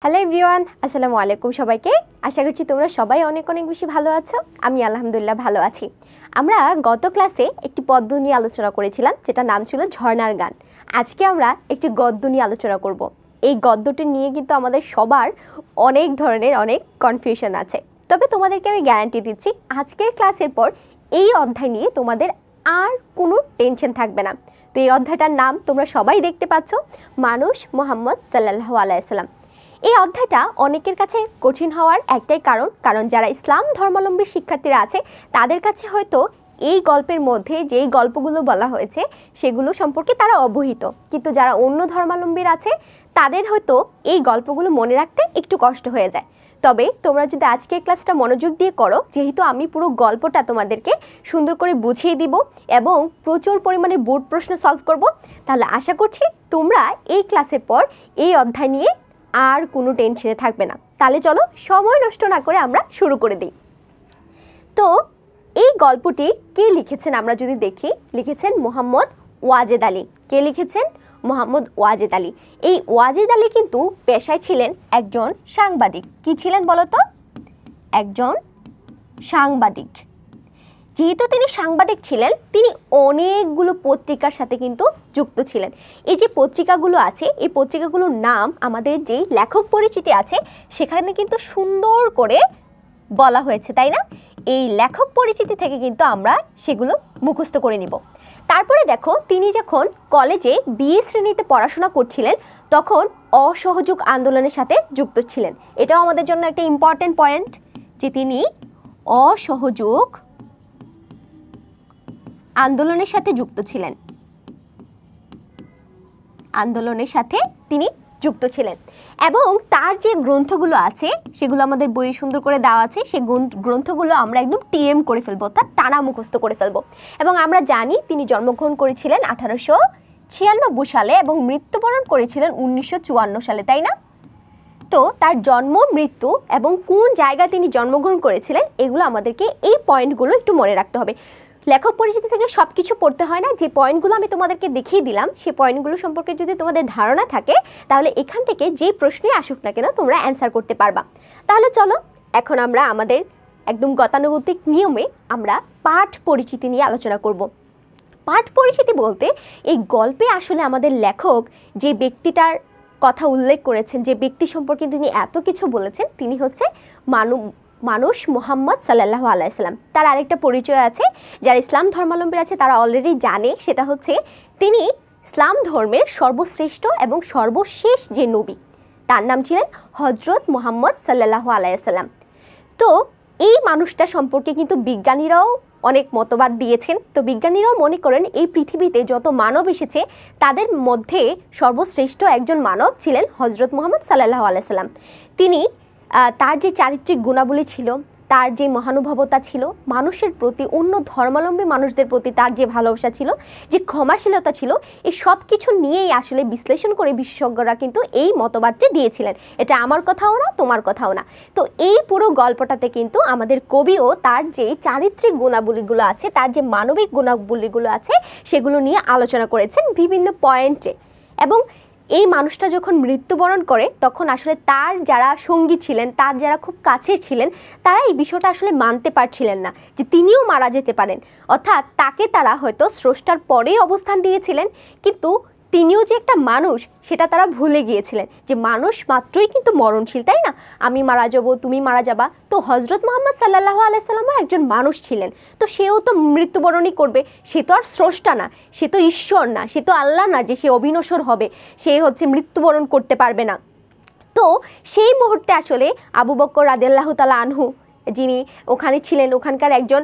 Hello everyone, আসসালামু আলাইকুম সবাইকে। আশা করছি তোমরা সবাই অনেক অনেক বেশি ভালো আছো। আমি আলহামদুলিল্লাহ ভালো আছি। আমরা গত ক্লাসে একটি পদ্য নিয়ে আলোচনা করেছিলাম, যেটা নাম ছিল ঝর্ণার গান। আজকে আমরা একটি গদ্য নিয়ে আলোচনা করব। এই গদ্যটি নিয়ে কিন্তু আমাদের সবার অনেক ধরনের অনেক কনফিউশন আছে, তবে তোমাদেরকে আমি গ্যারান্টি দিচ্ছি আজকের ক্লাসের পর এই অধ্যায় নিয়ে তোমাদের আর কোনো টেনশন থাকবে না। তো এই অধ্যায়টার নাম তোমরা সবাই দেখতে পাচ্ছ, মানুষ মুহাম্মদ সাল্লাল্লাহু আলাইহি সাল্লাম। এই অধ্যায়টা অনেকের কাছে কঠিন হওয়ার একটাই কারণ যারা ইসলাম ধর্মাবলম্বী শিক্ষার্থীরা আছে তাদের কাছে হয়তো এই গল্পের মধ্যে যেই গল্পগুলো বলা হয়েছে সেগুলো সম্পর্কে তারা অবহিত, কিন্তু যারা অন্য ধর্মাবলম্বীর আছে তাদের হয়তো এই গল্পগুলো মনে রাখতে একটু কষ্ট হয়ে যায়। তবে তোমরা যদি আজকের ক্লাসটা মনোযোগ দিয়ে করো, যেহেতু আমি পুরো গল্পটা তোমাদেরকে সুন্দর করে বুঝিয়ে দিব এবং প্রচুর পরিমাণে বোর্ড প্রশ্ন সলভ করব, তাহলে আশা করছি তোমরা এই ক্লাসের পর এই অধ্যায় নিয়ে আর কোনো টেনশনে থাকবে না। তাহলে চলো সময় নষ্ট না করে আমরা শুরু করে দিই। তো এই গল্পটি কে লিখেছেন আমরা যদি দেখি, লিখেছেন মোহাম্মদ ওয়াজেদ আলী। কে লিখেছেন? মোহাম্মদ ওয়াজেদ আলী। এই ওয়াজেদ আলী কিন্তু পেশায় ছিলেন একজন সাংবাদিক। কি ছিলেন বলো তো? একজন সাংবাদিক। যেহেতু তিনি সাংবাদিক ছিলেন, তিনি অনেকগুলো পত্রিকার সাথে কিন্তু যুক্ত ছিলেন। এই যে পত্রিকাগুলো আছে, এই পত্রিকাগুলোর নাম আমাদের যেই লেখক পরিচিতি আছে সেখানে কিন্তু সুন্দর করে বলা হয়েছে, তাই না? এই লেখক পরিচিতি থেকে কিন্তু আমরা সেগুলো মুখস্থ করে নিব। তারপরে দেখো, তিনি যখন কলেজে বিএ শ্রেণীতে পড়াশোনা করছিলেন তখন অসহযোগ আন্দোলনের সাথে যুক্ত ছিলেন। এটাও আমাদের জন্য একটা ইম্পর্টেন্ট পয়েন্ট যে তিনি অসহযোগ আন্দোলনের সাথে যুক্ত ছিলেন। আন্দোলনের সাথে তিনি যুক্ত ছিলেন এবং তার যে গ্রন্থগুলো আছে সেগুলো আমাদের বইয়ে সুন্দর করে দেওয়া আছে। সেই গ্রন্থগুলো আমরা একদম টিএম করে ফেলবো, তার টানা মুখস্থ করে ফেলবো। এবং আমরা জানি তিনি জন্মগ্রহণ করেছিলেন 1896 সালে এবং মৃত্যুবরণ করেছিলেন 1954 সালে, তাই না? তো তার জন্ম, মৃত্যু এবং কোন জায়গায় তিনি জন্মগ্রহণ করেছিলেন এগুলো আমাদেরকে এই পয়েন্টগুলো একটু মনে রাখতে হবে। লেখক পরিচিতি থেকে সব কিছু পড়তে হয় না। যে পয়েন্টগুলো আমি তোমাদেরকে দেখিয়ে দিলাম সেই পয়েন্টগুলো সম্পর্কে যদি তোমাদের ধারণা থাকে তাহলে এখান থেকে যে প্রশ্নই আসুক না কেন তোমরা অ্যান্সার করতে পারবা। তাহলে চলো এখন আমরা আমাদের একদম গতানুগতিক নিয়মে আমরা পাঠ পরিচিতি নিয়ে আলোচনা করব। পাঠ পরিচিতি বলতে এই গল্পে আসলে আমাদের লেখক যে ব্যক্তিটার কথা উল্লেখ করেছেন, যে ব্যক্তি সম্পর্কে তিনি এত কিছু বলেছেন, তিনি হচ্ছে মানুষ মুহাম্মদ সাল্লাল্লাহু আলাইহি সাল্লাম। তার আরেকটা পরিচয় আছে, যারা ইসলাম ধর্মাবলম্বী আছে তারা অলরেডি জানে, সেটা হচ্ছে তিনি ইসলাম ধর্মের সর্বশ্রেষ্ঠ এবং সর্বশেষ যে নবী, তার নাম ছিলেন হযরত মুহাম্মদ সাল্লাল্লাহু আলাইহি সাল্লাম। তো এই মানুষটা সম্পর্কে কিন্তু বিজ্ঞানীরাও অনেক মতবাদ দিয়েছেন। তো বিজ্ঞানীরাও মনে করেন এই পৃথিবীতে যত মানব এসেছে তাদের মধ্যে সর্বশ্রেষ্ঠ একজন মানব ছিলেন হযরত মুহাম্মদ সাল্লাল্লাহু আলাইহি সাল্লাম। তিনি তার যে চারিত্রিক গুণাবলী ছিল, তার যে মহানুভবতা ছিল, মানুষের প্রতি, অন্য ধর্মাবলম্বী মানুষদের প্রতি তার যে ভালোবাসা ছিল, যে ক্ষমাশীলতা ছিল, এই সব কিছু নিয়েই আসলে বিশ্লেষণ করে বিশেষজ্ঞরা কিন্তু এই মতবাদটি দিয়েছিলেন। এটা আমার কথাও না, তোমার কথাও না। তো এই পুরো গল্পটাতে কিন্তু আমাদের কবিও তার যে চারিত্রিক গুণাবলীগুলো আছে, তার যে মানবিক গুণাবলীগুলো আছে সেগুলো নিয়ে আলোচনা করেছেন বিভিন্ন পয়েন্টে। এবং এই মানুষটা যখন মৃত্যুবরণ করে তখন আসলে তার যারা সঙ্গী ছিলেন, তার যারা খুব কাছের ছিলেন, তারা এই বিষয়টা আসলে মানতে পারছিলেন না যে তিনিও মারা যেতে পারেন। অর্থাৎ তাকে তারা হয়তো স্রষ্টার পরেই অবস্থান দিয়েছিলেন, কিন্তু তিনিও যে একটা মানুষ সেটা তারা ভুলে গিয়েছিলেন, যে মানুষ মাত্রই কিন্তু মরণশীল, তাই না? আমি মারা যাব, তুমি মারা যাবা। তো হযরত মুহাম্মদ সাল্লাল্লাহু আলাইহি সাল্লামও একজন মানুষ ছিলেন, তো সেও তো মৃত্যুবরণই করবে। সে তো আর স্রষ্টা না, সে তো ঈশ্বর না, সে তো আল্লাহ না যে সে অবিনশ্বর হবে, সে হচ্ছে মৃত্যুবরণ করতে পারবে না। তো সেই মুহূর্তে আসলে আবু বকর রাদিয়াল্লাহু তাআলা আনহু, যিনি ওখানে ছিলেন, ওখানকার একজন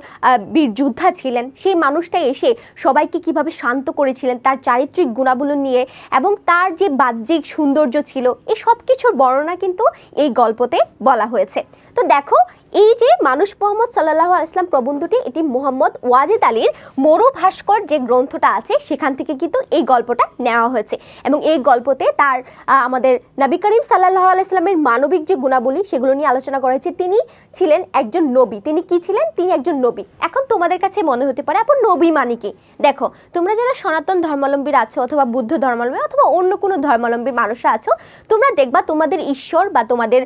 বীর যোদ্ধা ছিলেন, সেই মানুষটা এসে সবাইকে কিভাবে শান্ত করেছিলেন তার চারিত্রিক গুণাবলী নিয়ে, এবং তার যে বাহ্যিক সৌন্দর্য ছিল, এই সব কিছুর বর্ণনা কিন্তু এই গল্পতে বলা হয়েছে। তো দেখো, এই যে মানুষ মোহাম্মদ সাল্লাল্লাহু আলাইহি ওয়াসাল্লাম প্রবন্ধটি, এটি মোহাম্মদ ওয়াজিদ আলীর মরু ভাস্কর যে গ্রন্থটা আছে সেখান থেকে কিন্তু এই গল্পটা নেওয়া হয়েছে। এবং এই গল্পতে তার আমাদের নবী করিম সাল্লাল্লাহু আলাইহি ওয়াসাল্লামের মানবিক যে গুণাবলী সেগুলো নিয়ে আলোচনা করা হয়েছে। তিনি ছিলেন একজন নবী। তিনি কি ছিলেন? তিনি একজন নবী। এখন তোমাদের কাছে মনে হতে পারে আপু নবী মানে কি? দেখো, তোমরা যারা সনাতন ধর্মাবলম্বীরা আছো অথবা বুদ্ধ ধর্মাবলম্বী অথবা অন্য কোনো ধর্মাবলম্বী মানুষরা আছো, তোমরা দেখবা তোমাদের ঈশ্বর বা তোমাদের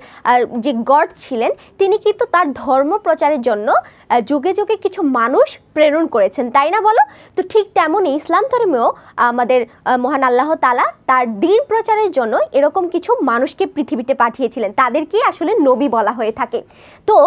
যে গড ছিলেন তিনি কিন্তু তার ধর্ম প্রচারের জন্য যুগে যুগে কিছু মানুষ প্রেরণ করেছেন, তাই না বলো? তো ঠিক তেমনই ইসলাম ধর্মেও আমাদের মহান আল্লাহ তাআলা তার দ্বীন প্রচারের জন্য এরকম কিছু মানুষকে পৃথিবীতে পাঠিয়েছিলেন, তাদেরকে আসলে নবী বলা হয়ে থাকে। তো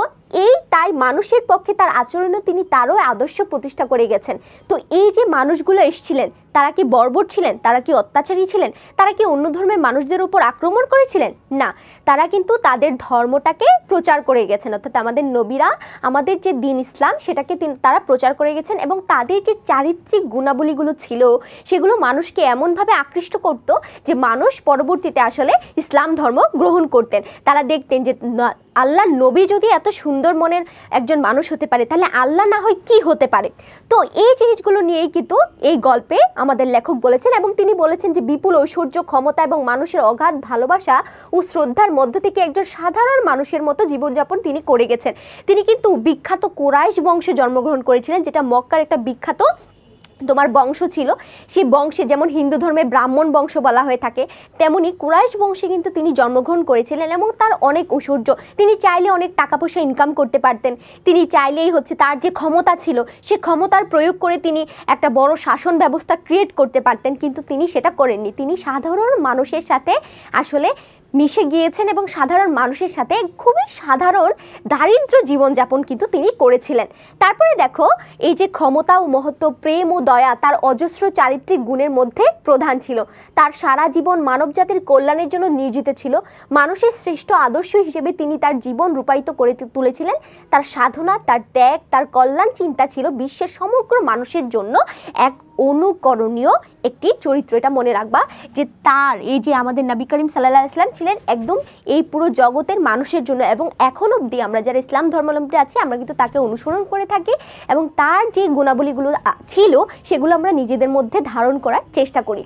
তাই মানুষের পক্ষে তার আচরণও তিনি তারও আদর্শ প্রতিষ্ঠা করে গেছেন। তো এই যে মানুষগুলো এসেছিলেন তারা কি বর্বর ছিলেন? তারা কি অত্যাচারী ছিলেন? তারা কি অন্য ধর্মের মানুষদের উপর আক্রমণ করেছিলেন? না, তারা কিন্তু তাদের ধর্মটাকে প্রচার করে গেছেন। অর্থাৎ আমাদের নবীরা আমাদের যে দ্বীন ইসলাম সেটাকে তারা প্রচার করে গেছেন, এবং তাদের যে চারিত্রিক গুণাবলীগুলো ছিল সেগুলো মানুষকে এমনভাবে আকৃষ্ট করত যে মানুষ পরবর্তীতে আসলে ইসলাম ধর্ম গ্রহণ করতেন। তারা দেখতেন যে আল্লাহ নবী যদি এত সুন্দর মনের একজন মানুষ হতে পারে তাহলে আল্লাহ না হয় কি হতে পারে। তো এই জিনিসগুলো নিয়েই কিন্তু এই গল্পে আমাদের লেখক বলেছেন, এবং তিনি বলেছেন যে বিপুল ঐশ্বর্য, ক্ষমতা এবং মানুষের অগাধ ভালোবাসা ও শ্রদ্ধার মধ্য থেকে একজন সাধারণ মানুষের মতো জীবনযাপন তিনি করে গেছেন। তিনি কিন্তু বিখ্যাত কুরাইশ বংশে জন্মগ্রহণ করেছিলেন, যেটা মক্কার একটা বিখ্যাত তোমার বংশ ছিল। সেই বংশে যেমন হিন্দু ধর্মে ব্রাহ্মণ বংশ বলা হয়ে থাকে, তেমনি কুরাইশ বংশে কিন্তু তিনি জন্মগ্রহণ করেছিলেন, এবং তার অনেক ঐশ্বর্য, তিনি চাইলে অনেক টাকা পয়সা ইনকাম করতে পারতেন। তিনি চাইলেই তার যে ক্ষমতা ছিল সে ক্ষমতার প্রয়োগ করে তিনি একটা বড় শাসন ব্যবস্থা ক্রিয়েট করতে পারতেন, কিন্তু তিনি সেটা করেননি। তিনি সাধারণ মানুষের সাথে আসলে মিশে গিয়েছেন এবং সাধারণ মানুষের সাথে খুবই সাধারণ দারিদ্র জীবনযাপন কিন্তু তিনি করেছিলেন। তারপরে দেখো, এই যে ক্ষমতা ও মহত্ব, প্রেম ও দয়া তার অজস্র চারিত্রিক গুণের মধ্যে প্রধান ছিল। তার সারা জীবন মানবজাতির কল্যাণের জন্য নিয়োজিত ছিল। মানুষের শ্রেষ্ঠ আদর্শ হিসেবে তিনি তার জীবন রূপায়িত করে তুলেছিলেন। তার সাধনা, তার ত্যাগ, তার কল্যাণ চিন্তা ছিল বিশ্বের সমগ্র মানুষের জন্য এক অনুকরণীয় একটি চরিত্র। এটা মনে রাখবা যে তার এই যে আমাদের নবী করিম সাল্লাল্লাহু আলাইহি ওয়াসাল্লাম ছিলেন একদম এই পুরো জগতের মানুষের জন্য, এবং এখন অবধি আমরা যারা ইসলাম ধর্মাবলম্বী আছি আমরা কিন্তু তাকে অনুসরণ করে থাকি, এবং তার যে গুণাবলীগুলো ছিল সেগুলো আমরা নিজেদের মধ্যে ধারণ করার চেষ্টা করি।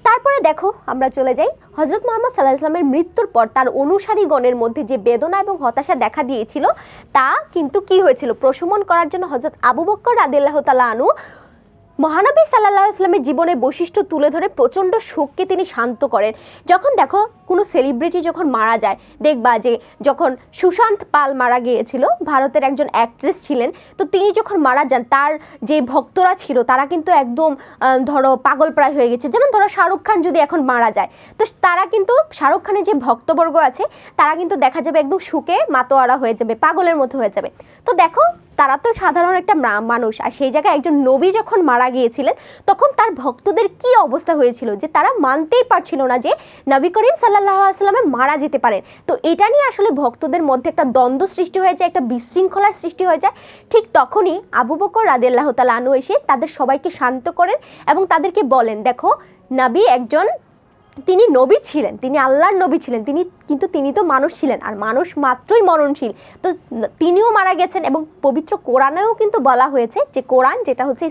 তারপরে দেখো, আমরা চলে যাই হযরত মুহাম্মদ সাল্লাল্লাহু আলাইহি ওয়াসাল্লামের মৃত্যুর পর তার অনুসারীগণের মধ্যে যে বেদনা এবং হতাশা দেখা দিয়েছিল তা কিন্তু কি হয়েছিল? প্রশমন করার জন্য হযরত আবু বকর রাদিয়াল্লাহু তাআলা আনহু মহানবী সাল্লাল্লাহু আলাইহি ওয়াসাল্লামের জীবনের বৈশিষ্ট্য তুলে ধরে প্রচণ্ড শোককে তিনি শান্ত করেন। যখন দেখো কোনো সেলিব্রিটি যখন মারা যায়, দেখবা যে যখন সুশান্ত পাল মারা গিয়েছিল, ভারতের একজন অ্যাক্ট্রেস ছিলেন, তো তিনি যখন মারা যান তার যে ভক্তরা ছিল তারা কিন্তু একদম ধরো পাগল প্রায় হয়ে গেছে। যেমন ধরো শাহরুখ খান যদি এখন মারা যায়, তো তারা কিন্তু শাহরুখ খানের যে ভক্তবর্গ আছে তারা কিন্তু দেখা যাবে একদম শোকে মাতোয়ারা হয়ে যাবে, পাগলের মতো হয়ে যাবে। তো দেখো, তারা তো সাধারণ একটা মানুষ, আর সেই জায়গায় একজন নবী যখন মারা গিয়েছিলেন তখন তার ভক্তদের কি অবস্থা হয়েছিল যে তারা মানতেই পারছিল না যে নবী করিম সাল্লাল্লাহু আলাইহি ওয়াসাল্লাম মারা যেতে পারেন। তো এটা নিয়ে আসলে ভক্তদের মধ্যে একটা দ্বন্দ্ব সৃষ্টি হয়ে যায়, একটা বিশৃঙ্খলার সৃষ্টি হয়ে যায়। ঠিক তখনই আবু বকর রাদিয়াল্লাহু তাআলা আনহু এসে তাদের সবাইকে শান্ত করেন এবং তাদেরকে বলেন, দেখো নবী একজন, তিনি নবী ছিলেন, তিনি আল্লাহর নবী ছিলেন, কিন্তু তিনি তো মানুষ ছিলেন, আর মানুষ মাত্রই মরণশীল। তো তিনিও মারা গেছেন, এবং পবিত্র কোরআনেও কিন্তু বলা হয়েছে যে কোরআন যেটা হচ্ছে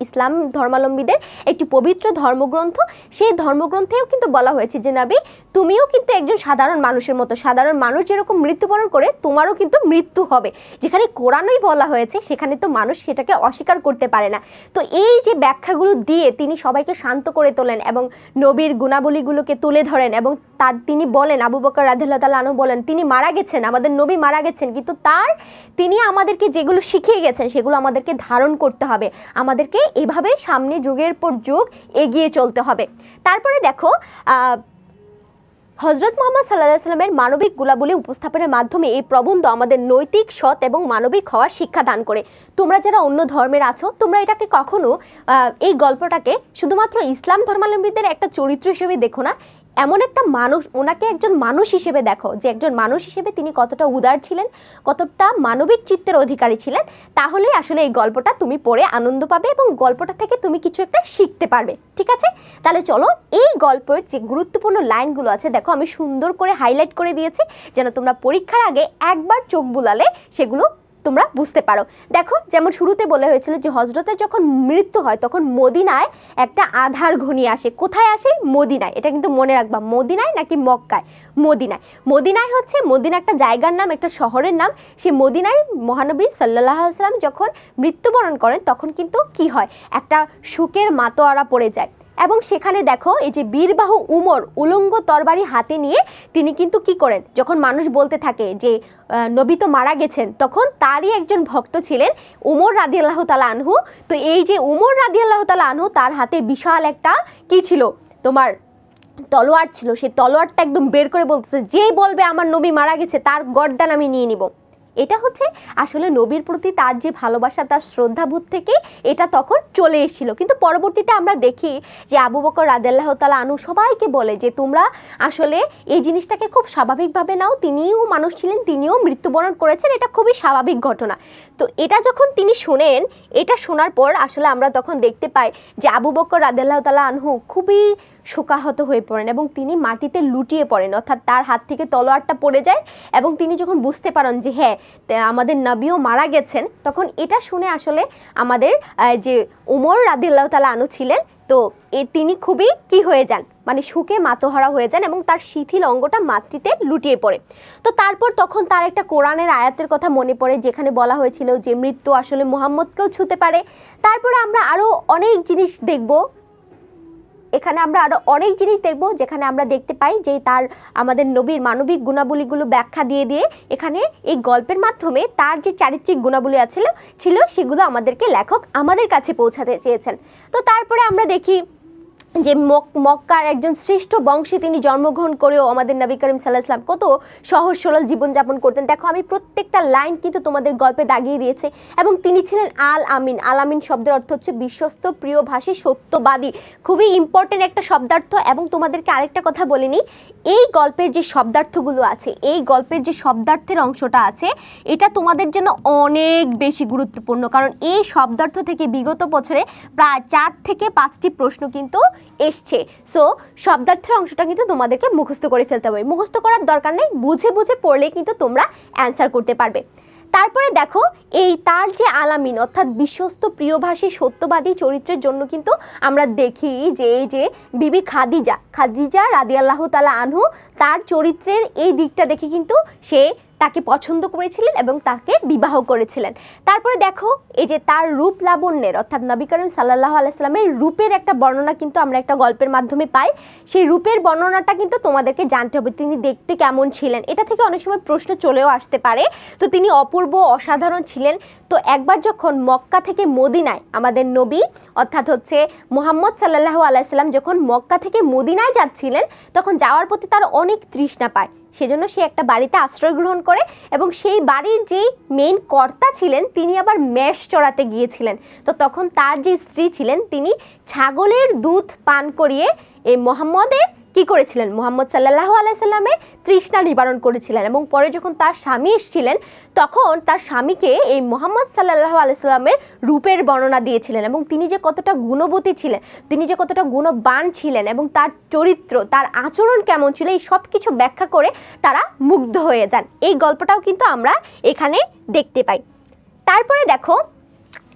ইসলাম ধর্মাবলম্বীদের একটি পবিত্র ধর্মগ্রন্থ, সেই ধর্মগ্রন্থেও কিন্তু বলা হয়েছে যে নবী তুমিও কিন্তু একজন সাধারণ মানুষের মতো, সাধারণ মানুষ যেরকম মৃত্যুবরণ করে তোমারও কিন্তু মৃত্যু হবে। যেখানে কোরআনেই বলা হয়েছে সেখানে তো মানুষ সেটাকে অস্বীকার করতে পারে না। তো এই যে ব্যাখ্যাগুলো দিয়ে তিনি সবাইকে শান্ত করে তোলেন এবং নবীর গুণাবলীগুলোকে তুলে ধরেন, এবং তিনি বলেন, আবু বকর রাদিয়াল্লাহু তাআলা আনহু বলেন, তিনি মারা গেছেন, আমাদের নবী মারা গেছেন, কিন্তু তিনি আমাদেরকে যেগুলো শিখিয়ে গেছেন সেগুলো আমাদেরকে ধারণ করতে হবে, আমাদেরকে এভাবে সামনে যুগের পর যুগ এগিয়ে চলতে হবে। তারপরে দেখো, হযরত মুহাম্মদ সাল্লাল্লাহু আলাইহি ওয়াসাল্লামের মানবিক গুণাবলী উপস্থাপনের মাধ্যমে এই প্রবন্ধ আমাদের নৈতিক, সৎ এবং মানবিক হওয়ার শিক্ষা দান করে। তোমরা যারা অন্য ধর্মের আছো তোমরা এটাকে কখনো এই গল্পটাকে শুধুমাত্র ইসলাম ধর্মাবলম্বীদের একটা চরিত্র হিসেবে দেখো না, এমন একটা মানুষ, ওনাকে একজন মানুষ হিসেবে দেখো, যে একজন মানুষ হিসেবে তিনি কতটা উদার ছিলেন, কতটা মানবিক চিত্তের অধিকারী ছিলেন, তাহলে আসলে এই গল্পটা তুমি পড়ে আনন্দ পাবে এবং গল্পটা থেকে তুমি কিছু একটা শিখতে পারবে। ঠিক আছে, তাহলে চলো এই গল্পের যে গুরুত্বপূর্ণ লাইনগুলো আছে দেখো আমি সুন্দর করে হাইলাইট করে দিয়েছি, যেন তোমরা পরীক্ষার আগে একবার চোখ বুলালে সেগুলো তোমরা বুঝতে পারো। দেখো যেমন শুরুতে বলা হয়েছিল যে হজরতের যখন মৃত্যু হয় তখন মদিনায় একটা আঁধার ঘনিয়ে আসে। কোথায় আসে? মদিনায়। এটা কিন্তু মনে রাখবা, মদিনায় নাকি মক্কায়? মদিনায়। মদিনায় হচ্ছে, মদিনা একটা জায়গার নাম, একটা শহরের নাম। সেই মদিনায় মহানবী সাল্লাল্লাহু আলাইহি ওয়াসাল্লাম যখন মৃত্যুবরণ করেন তখন কিন্তু কি হয়, একটা শোকের মাতোয়ারা পড়ে যায়। এবং সেখানে দেখো এই যে বীরবাহু উমর উলঙ্গ তরবারি হাতে নিয়ে তিনি কিন্তু কি করেন, যখন মানুষ বলতে থাকে যে নবী তো মারা গেছেন, তখন তারই একজন ভক্ত ছিলেন উমর রাদিয়াল্লাহু তাআলা আনহু। তো এই যে উমর রাদিয়াল্লাহু তাআলা আনহু, তার হাতে বিশাল একটা কি ছিল, তোমার তলোয়ার ছিল। সেই তলোয়ারটা একদম বের করে বলতেছে, যেই বলবে আমার নবী মারা গেছে তার গর্দান আমি নিয়ে নিব। এটা হচ্ছে আসলে নবীর প্রতি তার যে ভালোবাসা, তার শ্রদ্ধাবোধ থেকে এটা তখন চলে এসেছিল। কিন্তু পরবর্তীতে আমরা দেখি যে আবু বকর রাদিয়াল্লাহু তাআলা আনহু সবাইকে বলে যে তোমরা আসলে এই জিনিসটাকে খুব স্বাভাবিকভাবে নাও, তিনিও মানুষ ছিলেন, তিনিও মৃত্যুবরণ করেছেন, এটা খুবই স্বাভাবিক ঘটনা। তো এটা যখন তিনি শোনেন, এটা শোনার পর আসলে আমরা তখন দেখতে পাই যে আবু বকর রাদিয়াল্লাহু তাআলা আনহু খুবই শোকাহত হয়ে পড়েন এবং তিনি মাটিতে লুটিয়ে পড়েন, অর্থাৎ তার হাত থেকে তলোয়ারটা পড়ে যায়। এবং তিনি যখন বুঝতে পারেন যে হ্যাঁ আমাদের নবীও মারা গেছেন, তখন এটা শুনে আসলে আমাদের যে উমর রাদিয়াল্লাহু তাআলা আনহু ছিলেন, তো তিনি খুবই কি হয়ে যান, মানে শোকে মাতোহারা হয়ে যান এবং তার শিথিল অঙ্গটা মাটিতে লুটিয়ে পড়ে। তো তারপর তখন তার একটা কোরআনের আয়াতের কথা মনে পড়ে, যেখানে বলা হয়েছিল যে মৃত্যু আসলে মুহাম্মদকেও ছুঁতে পারে। তারপরে আমরা আরও অনেক জিনিস দেখব, এখানে আমরা আরো অনেক জিনিস দেখব, যেখানে আমরা দেখতে পাই যে তার আমাদের নবীর মানবিক গুণাবলীগুলো ব্যাখ্যা দিয়ে দিয়ে এখানে এই গল্পের মাধ্যমে তার যে চারিত্রিক গুণাবলী ছিল সেগুলো আমাদেরকে লেখক আমাদের কাছে পৌঁছাতে চেয়েছেন। তো তারপরে আমরা দেখি যে মক্কার একজন শ্রেষ্ঠ বংশে তিনি জন্মগ্রহণ করেও আমাদের নবী করিম সাল্লাল্লাহু আলাইহি ওয়াসাল্লাম কত সহজ সরল জীবনযাপন করতেন। দেখো আমি প্রত্যেকটা লাইন কিন্তু তোমাদের গল্পে দাগিয়ে দিয়েছে। এবং তিনি ছিলেন আল আমিন। আল আমিন শব্দের অর্থ হচ্ছে বিশ্বস্ত, প্রিয়ভাষী, সত্যবাদী। খুবই ইম্পর্টেন্ট একটা শব্দার্থ। এবং তোমাদেরকে আরেকটা কথা বলিনি, এই গল্পের যে শব্দার্থগুলো আছে, এই গল্পের যে শব্দার্থের অংশটা আছে, এটা তোমাদের জন্য অনেক বেশি গুরুত্বপূর্ণ, কারণ এই শব্দার্থ থেকে বিগত বছরে প্রায় 4 থেকে 5টি প্রশ্ন কিন্তু এসছে। সো শব্দার্থের অংশটা কিন্তু তোমাদেরকে মুখস্থ করে ফেলতে হবে। মুখস্থ করার দরকার নেই, বুঝে বুঝে পড়লে কিন্তু তোমরা অ্যান্সার করতে পারবে। তারপরে দেখো এই তার যে আলামিন অর্থাৎ বিশ্বস্ত, প্রিয়ভাষী, সত্যবাদী চরিত্রের জন্য কিন্তু আমরা দেখি যে এই যে বিবি খাদিজা রাদিয়াল্লাহু তাআলা আনহু, তার চরিত্রের এই দিকটা দেখে কিন্তু সে তাকে পছন্দ করেছিলেন এবং তাকে বিবাহ করেছিলেন। তারপরে দেখো এই যে তার রূপ লাবণ্যের অর্থাৎ নবী করিম সাল্লাল্লাহু আলাইহি সাল্লামের রূপের একটা বর্ণনা কিন্তু আমরা একটা গল্পের মাধ্যমে পাই। সেই রূপের বর্ণনাটা কিন্তু তোমাদেরকে জানতে হবে, তিনি দেখতে কেমন ছিলেন। এটা থেকে অনেক সময় প্রশ্ন চলেও আসতে পারে। তো তিনি অপূর্ব, অসাধারণ ছিলেন। তো একবার যখন মক্কা থেকে মদিনায় আমাদের নবী অর্থাৎ হচ্ছে মুহাম্মদ সাল্লাল্লাহু আলাইহি সাল্লাম যখন মক্কা থেকে মদিনায় যাচ্ছিলেন, তখন যাওয়ার প্রতি তার অনেক তৃষ্ণা পায়। সেজন্য সে একটা বাড়িতে আশ্রয় গ্রহণ করে এবং সেই বাড়ির যেই মেইন কর্তা ছিলেন তিনি আবার মেষ চড়াতে গিয়েছিলেন। তো তখন তার যে স্ত্রী ছিলেন তিনি ছাগলের দুধ পান করিয়ে এই মুহাম্মদের কি করেছিলেন, মুহাম্মদ সাল্লাল্লাহু আলাইহি সাল্লামের তৃষ্ণা নিবারণ করেছিলেন। এবং পরে যখন তার স্বামী এসেছিলেন তখন তার স্বামীকে এই মুহাম্মদ সাল্লাল্লাহু আলাইহি সাল্লামের রূপের বর্ণনা দিয়েছিলেন এবং তিনি যে কতটা গুণবতী ছিলেন, তিনি যে কতটা গুণবান ছিলেন এবং তার চরিত্র, তার আচরণ কেমন ছিল, এই সব কিছু ব্যাখ্যা করে তারা মুগ্ধ হয়ে যান। এই গল্পটাও কিন্তু আমরা এখানে দেখতে পাই। তারপরে দেখো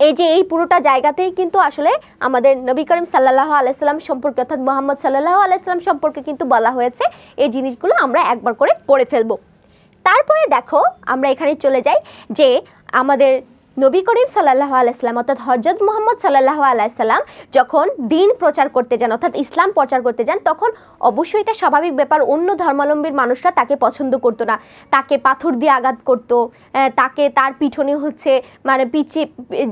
এই যে এই পুরোটা জায়গাতেই কিন্তু আসলে আমাদের নবী করিম সাল্লাল্লাহু আলাইহি সাল্লাম সম্পর্কে অর্থাৎ মুহাম্মদ সাল্লাল্লাহু আলাইহি সাল্লাম সম্পর্কে কিন্তু বলা হয়েছে। এই জিনিসগুলো আমরা একবার করে পড়ে ফেলবো। তারপরে দেখো আমরা এখানে চলে যাই যে আমাদের নবী করিম সাল্লাল্লাহু আলাইহি সাল্লাম অর্থাৎ হযরত মুহাম্মদ সাল্লাল্লাহু আলাইহি সাল্লাম যখন দ্বীন প্রচার করতে যান অর্থাৎ ইসলাম প্রচার করতে যান, তখন অবশ্যই এটা স্বাভাবিক ব্যাপার, অন্য ধর্মাবলম্বীর মানুষরা তাকে পছন্দ করতো না, তাকে পাথর দিয়ে আঘাত করতো, তাকে তার পিছনে হচ্ছে মানে পিছে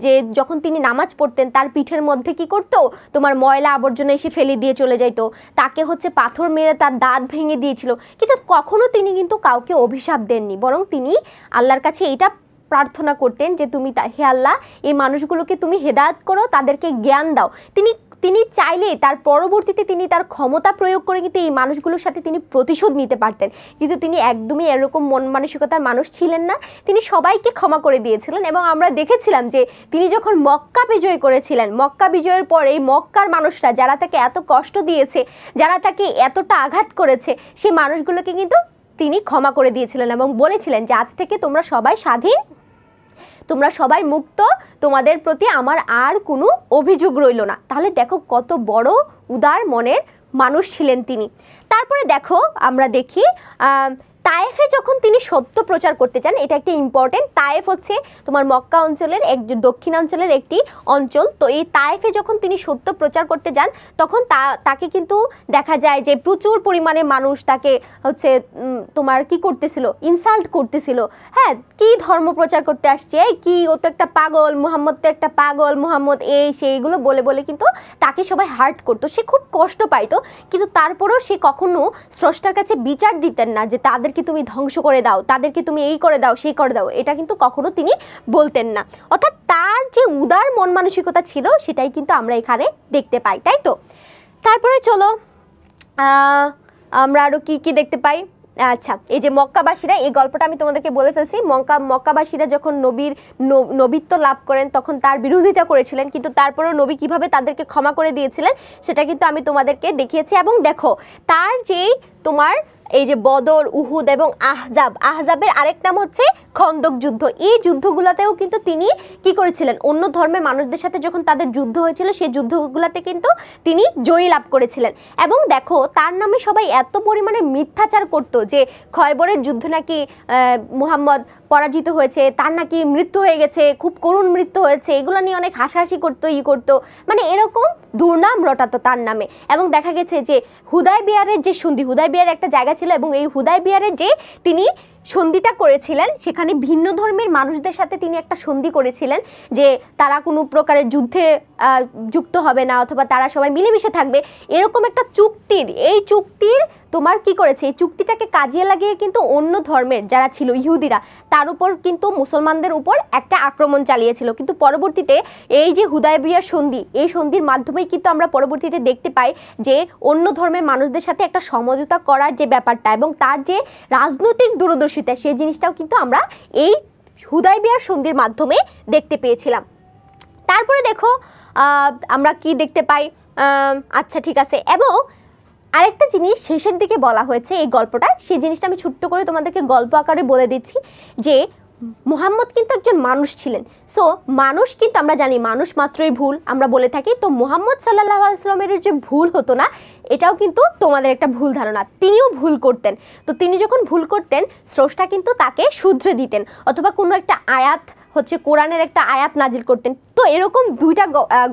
যে যখন তিনি নামাজ পড়তেন তার পিঠের মধ্যে কি করতো, তোমার ময়লা আবর্জনা এসে ফেলে দিয়ে চলে যাইতো, তাকে হচ্ছে পাথর মেরে তার দাঁত ভেঙে দিয়েছিল। কিন্তু কখনো তিনি কিন্তু কাউকে অভিশাপ দেননি, বরং তিনি আল্লাহর কাছে এইটা প্রার্থনা করতেন যে তুমি হে আল্লাহ এই মানুষগুলোকে তুমি হেদায়েত করো, তাদেরকে জ্ঞান দাও। তিনি তিনি চাইলে তার পরবর্তীতে তিনি তার ক্ষমতা প্রয়োগ করে কিন্তু এই মানুষগুলোর সাথে তিনি প্রতিশোধ নিতে পারতেন, কিন্তু তিনি একদমই এরকম মন মানসিকতার মানুষ ছিলেন না। তিনি সবাইকে ক্ষমা করে দিয়েছিলেন এবং আমরা দেখেছিলাম যে তিনি যখন মক্কা বিজয় করেছিলেন, মক্কা বিজয়ের পর এই মক্কার মানুষরা যারা তাকে এত কষ্ট দিয়েছে, যারা তাকে এতটা আঘাত করেছে, সেই মানুষগুলোকে কিন্তু তিনি ক্ষমা করে দিয়েছিলেন এবং বলেছিলেন যে আজ থেকে তোমরা সবাই স্বাধীন, তোমরা সবাই মুক্ত, তোমাদের প্রতি আমার আর কোনো অভিযোগ রইল না। তাহলে দেখো কত বড় উদার মনের মানুষ ছিলেন তিনি। তারপরে দেখো আমরা দেখি তায়েফে যখন তিনি সত্য প্রচার করতে চান, এটা একটা ইম্পর্টেন্ট। তায়েফ হচ্ছে তোমার মক্কা অঞ্চলের দক্ষিণাঞ্চলের একটি অঞ্চল। তো এই তায়েফে যখন তিনি সত্য প্রচার করতে যান, তখন তাকে কিন্তু দেখা যায় যে প্রচুর পরিমাণে মানুষ তাকে হচ্ছে তোমার কি করতেছিল, ইনসাল্ট করতেছিল। হ্যাঁ, কি ধর্ম প্রচার করতে আসছে, কি ও তো একটা পাগল, মুহাম্মদ তো একটা পাগল, মুহাম্মদ এই সেইগুলো বলে বলে কিন্তু তাকে সবাই হার্ট করতো, সে খুব কষ্ট পাইতো। কিন্তু তারপরেও সে কখনো স্রষ্টার কাছে বিচার দিতেন না যে তাদেরকে তুমি ধ্বংস করে দাও, তাদেরকে তুমি এই করে দাও, সেই করে দাও, এটা কিন্তু কখনো তিনি বলতেন না। অর্থাৎ তার যে উদার মন মানসিকতা ছিল সেটাই কিন্তু আমরা এখানে দেখতে পাই, তাই তো। তারপরে চলো আমরা আরও কি কি দেখতে পাই। আচ্ছা, এই যে মক্কাবাসীরা, এই গল্পটা আমি তোমাদেরকে বলে ফেলছি। মক্কাবাসীরা যখন নবীত্ব লাভ করেন তখন তার বিরোধিতা করেছিলেন, কিন্তু তারপরেও নবী কিভাবে তাদেরকে ক্ষমা করে দিয়েছিলেন সেটা কিন্তু আমি তোমাদেরকে দেখিয়েছি। এবং দেখো তার যেই তোমার এই যে বদর, উহুদ এবং আহজাবের আরেক নাম হচ্ছে খন্দক যুদ্ধ, এই যুদ্ধগুলোতেও কিন্তু তিনি কি করেছিলেন, অন্য ধর্মের মানুষদের সাথে যখন তাদের যুদ্ধ হয়েছিল সেই যুদ্ধগুলোতে কিন্তু তিনি জয়ী লাভ করেছিলেন। এবং দেখো তার নামে সবাই এত পরিমাণে মিথ্যাচার করতো যে খয়বরের যুদ্ধ নাকি মুহাম্মদ পরাজিত হয়েছে, তার নাকি মৃত্যু হয়ে গেছে, খুব করুণ মৃত্যু হয়েছে, এগুলো নিয়ে অনেক হাসাহাসি করতো, মানে এরকম দুর্নাম রটাতো তার নামে। এবং দেখা গেছে যে হুদায়বিয়ারের যে সন্ধি, হুদায়বিয়ার একটা জায়গা ছিল এবং এই হুদায়বিয়ারের যে তিনি সন্ধিটা করেছিলেন সেখানে ভিন্ন ধর্মের মানুষদের সাথে তিনি একটা সন্ধি করেছিলেন যে তারা কোনো প্রকারের যুদ্ধে যুক্ত হবে না, অথবা তারা সবাই মিলেমিশে থাকবে, এরকম একটা এই চুক্তির তোমার কি করেছে, এই চুক্তিটাকে কাজে লাগিয়ে কিন্তু অন্য ধর্মের যারা ছিল ইহুদিরা তার উপর কিন্তু মুসলমানদের উপর একটা আক্রমণ চালিয়েছিল। কিন্তু পরবর্তীতে এই যে হুদায়বিয়ার সন্ধি, এই সন্ধির মাধ্যমেই কিন্তু আমরা পরবর্তীতে দেখতে পাই যে অন্য ধর্মের মানুষদের সাথে একটা সমঝোতা করার যে ব্যাপারটা এবং তার যে রাজনৈতিক দূরদর্শিতা, সেই জিনিসটাও কিন্তু আমরা এই হুদায়বিয়ার সন্ধির মাধ্যমে দেখতে পেয়েছিলাম। তারপরে দেখো আমরা কি দেখতে পাই, আচ্ছা ঠিক আছে। এবং আরেকটা জিনিস শেষের দিকে বলা হয়েছে এই গল্পটা, সেই জিনিসটা আমি ছোট্ট করে তোমাদেরকে গল্প আকারে বলে দিচ্ছি যে মুহাম্মদ কিন্তু একজন মানুষ ছিলেন। সো মানুষ কিন্তু আমরা জানি মানুষ মাত্রই ভুল আমরা বলে থাকি, তো মুহাম্মদ সাল্লাল্লাহু আলাইহি ওয়াসাল্লামের যে ভুল হতো না এটাও কিন্তু তোমাদের একটা ভুল ধারণা, তিনিও ভুল করতেন। তো তিনি যখন ভুল করতেন স্রষ্টা কিন্তু তাকে শুধরে দিতেন, অথবা কোনো একটা আয়াত হচ্ছে কোরআনের একটা আয়াত নাজিল করতেন। তো এরকম দুইটা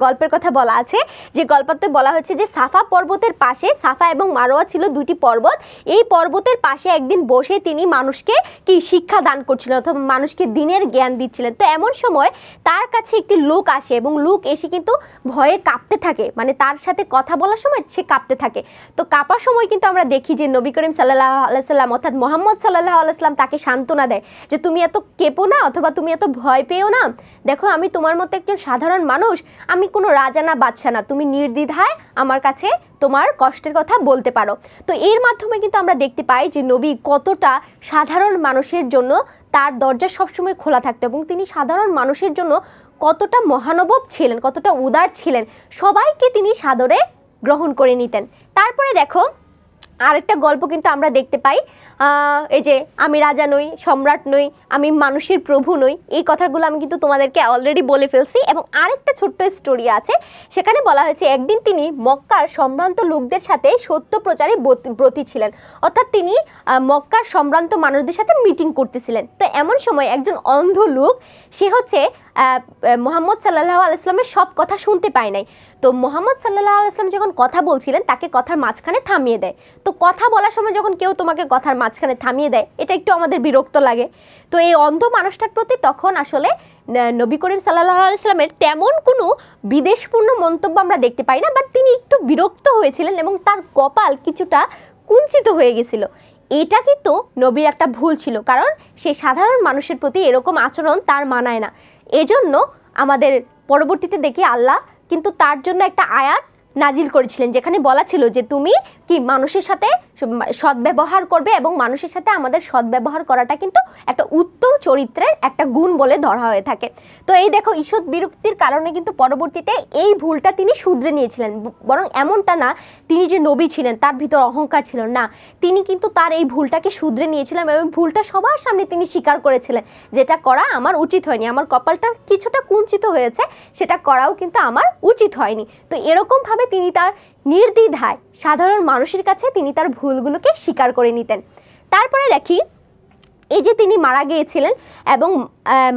গল্পের কথা বলা আছে, যে গল্পতে বলা হচ্ছে যে সাফা পর্বতের পাশে, সাফা এবং মারোয়া ছিল দুইটি পর্বত, এই পর্বতের পাশে একদিন বসে তিনি মানুষকে কি শিক্ষা দান করছিলেন অথবা মানুষকে দিনের জ্ঞান দিচ্ছিলেন। তো এমন সময় তার কাছে একটি লোক আসে এবং লোক এসে কিন্তু ভয়ে কাঁপতে থাকে, মানে তার সাথে কথা বলার সময় সে কাঁপতে থাকে। তো কাঁপার সময় কিন্তু আমরা দেখি যে নবী করিম সাল্লাল্লাহু আলাইহি সাল্লাম অর্থাৎ মুহাম্মদ সাল্লাল্লাহু আলাইহি সাল্লাম তাকে সান্ত্বনা দেয় যে তুমি এত কেঁপো না, অথবা তুমি এত ভয় পেও না, দেখো আমি তোমার মতো একজন সাধারণ মানুষ, আমি কোনো রাজা না বাদশা না, তুমি নির্দ্বিধায় আমার কাছে তোমার কষ্টের কথা বলতে পারো। তো এর মাধ্যমে কিন্তু আমরা দেখতে পাই যে নবী কতটা সাধারণ মানুষের জন্য তার দরজা সবসময় খোলা থাকতো এবং তিনি সাধারণ মানুষের জন্য কতটা মহানুভব ছিলেন, কতটা উদার ছিলেন, সবাইকে তিনি সাদরে গ্রহণ করে নিতেন। তারপরে দেখো আরেকটা গল্প কিন্তু আমরা দেখতে পাই, এই যে আমি রাজা নই, সম্রাট নই, আমি মানুষের প্রভু নই, এই কথাগুলো আমি কিন্তু তোমাদেরকে অলরেডি বলে ফেলছি। এবং আরেকটা ছোট্ট স্টোরি আছে, সেখানে বলা হয়েছে একদিন তিনি মক্কার সম্ভ্রান্ত লোকদের সাথে সত্য প্রচারে ব্রতী ছিলেন, অর্থাৎ তিনি মক্কার সম্ভ্রান্ত মানুষদের সাথে মিটিং করতেছিলেন। তো এমন সময় একজন অন্ধ লোক, সে হচ্ছে মুহাম্মদ সাল্লাল্লাহু আলাইহি ওয়াসাল্লামের সব কথা শুনতে পায় নাই। তো মুহাম্মদ সাল্লাল্লাহু আলাইহি ওয়াসাল্লাম যখন কথা বলছিলেন তাকে কথার মাঝখানে থামিয়ে দেয়। তো কথা বলার সময় যখন কেউ তোমাকে কথার মাঝখানে থামিয়ে দেয় এটা একটু আমাদের বিরক্ত লাগে। তো এই অন্ধ মানুষটার প্রতি তখন আসলে নবী করিম সাল্লাল্লাহু আলাইহি ওয়াসাল্লামের তেমন কোনো বিদ্বেষপূর্ণ মন্তব্য আমরা দেখতে পাই না, বাট তিনি একটু বিরক্ত হয়েছিলেন এবং তার কপাল কিছুটা কুঞ্চিত হয়ে গেছিল। এটা কিন্তু নবীর একটা ভুল ছিল, কারণ সে সাধারণ মানুষের প্রতি এরকম আচরণ তার মানায় না। এজন্য আমাদের পরবর্তীতে দেখি আল্লাহ কিন্তু তার জন্য একটা আয়াত নাজিল করেছিলেন, যেখানে বলা ছিল যে তুমি কি মানুষের সাথে সদ্ব্যবহার করবে এবং মানুষের সাথে আমাদের সদ্ব্যবহার করাটা কিন্তু একটা উত্তম চরিত্রের একটা গুণ বলে ধরা হয়ে থাকে। তো এই দেখো, ঈষৎ বিরক্তির কারণে কিন্তু পরবর্তীতে এই ভুলটা তিনি শুধরে নিয়েছিলেন। বরং এমনটা না তিনি যে নবী ছিলেন তার ভিতর অহংকার ছিল না, তিনি কিন্তু তার এই ভুলটাকে শুধরে নিয়েছিলেন এবং ভুলটা সবার সামনে তিনি স্বীকার করেছিলেন, যেটা করা আমার উচিত হয়নি, আমার কপালটা কিছুটা কুঞ্চিত হয়েছে, সেটা করাও কিন্তু আমার উচিত হয়নি। তো এরকমভাবে তিনি তার নির্দ্বিধায় সাধারণ মানুষের কাছে তিনি তার ভুলগুলোকে স্বীকার করে নিতেন। তারপরে দেখি, এই যে তিনি মারা গিয়েছিলেন এবং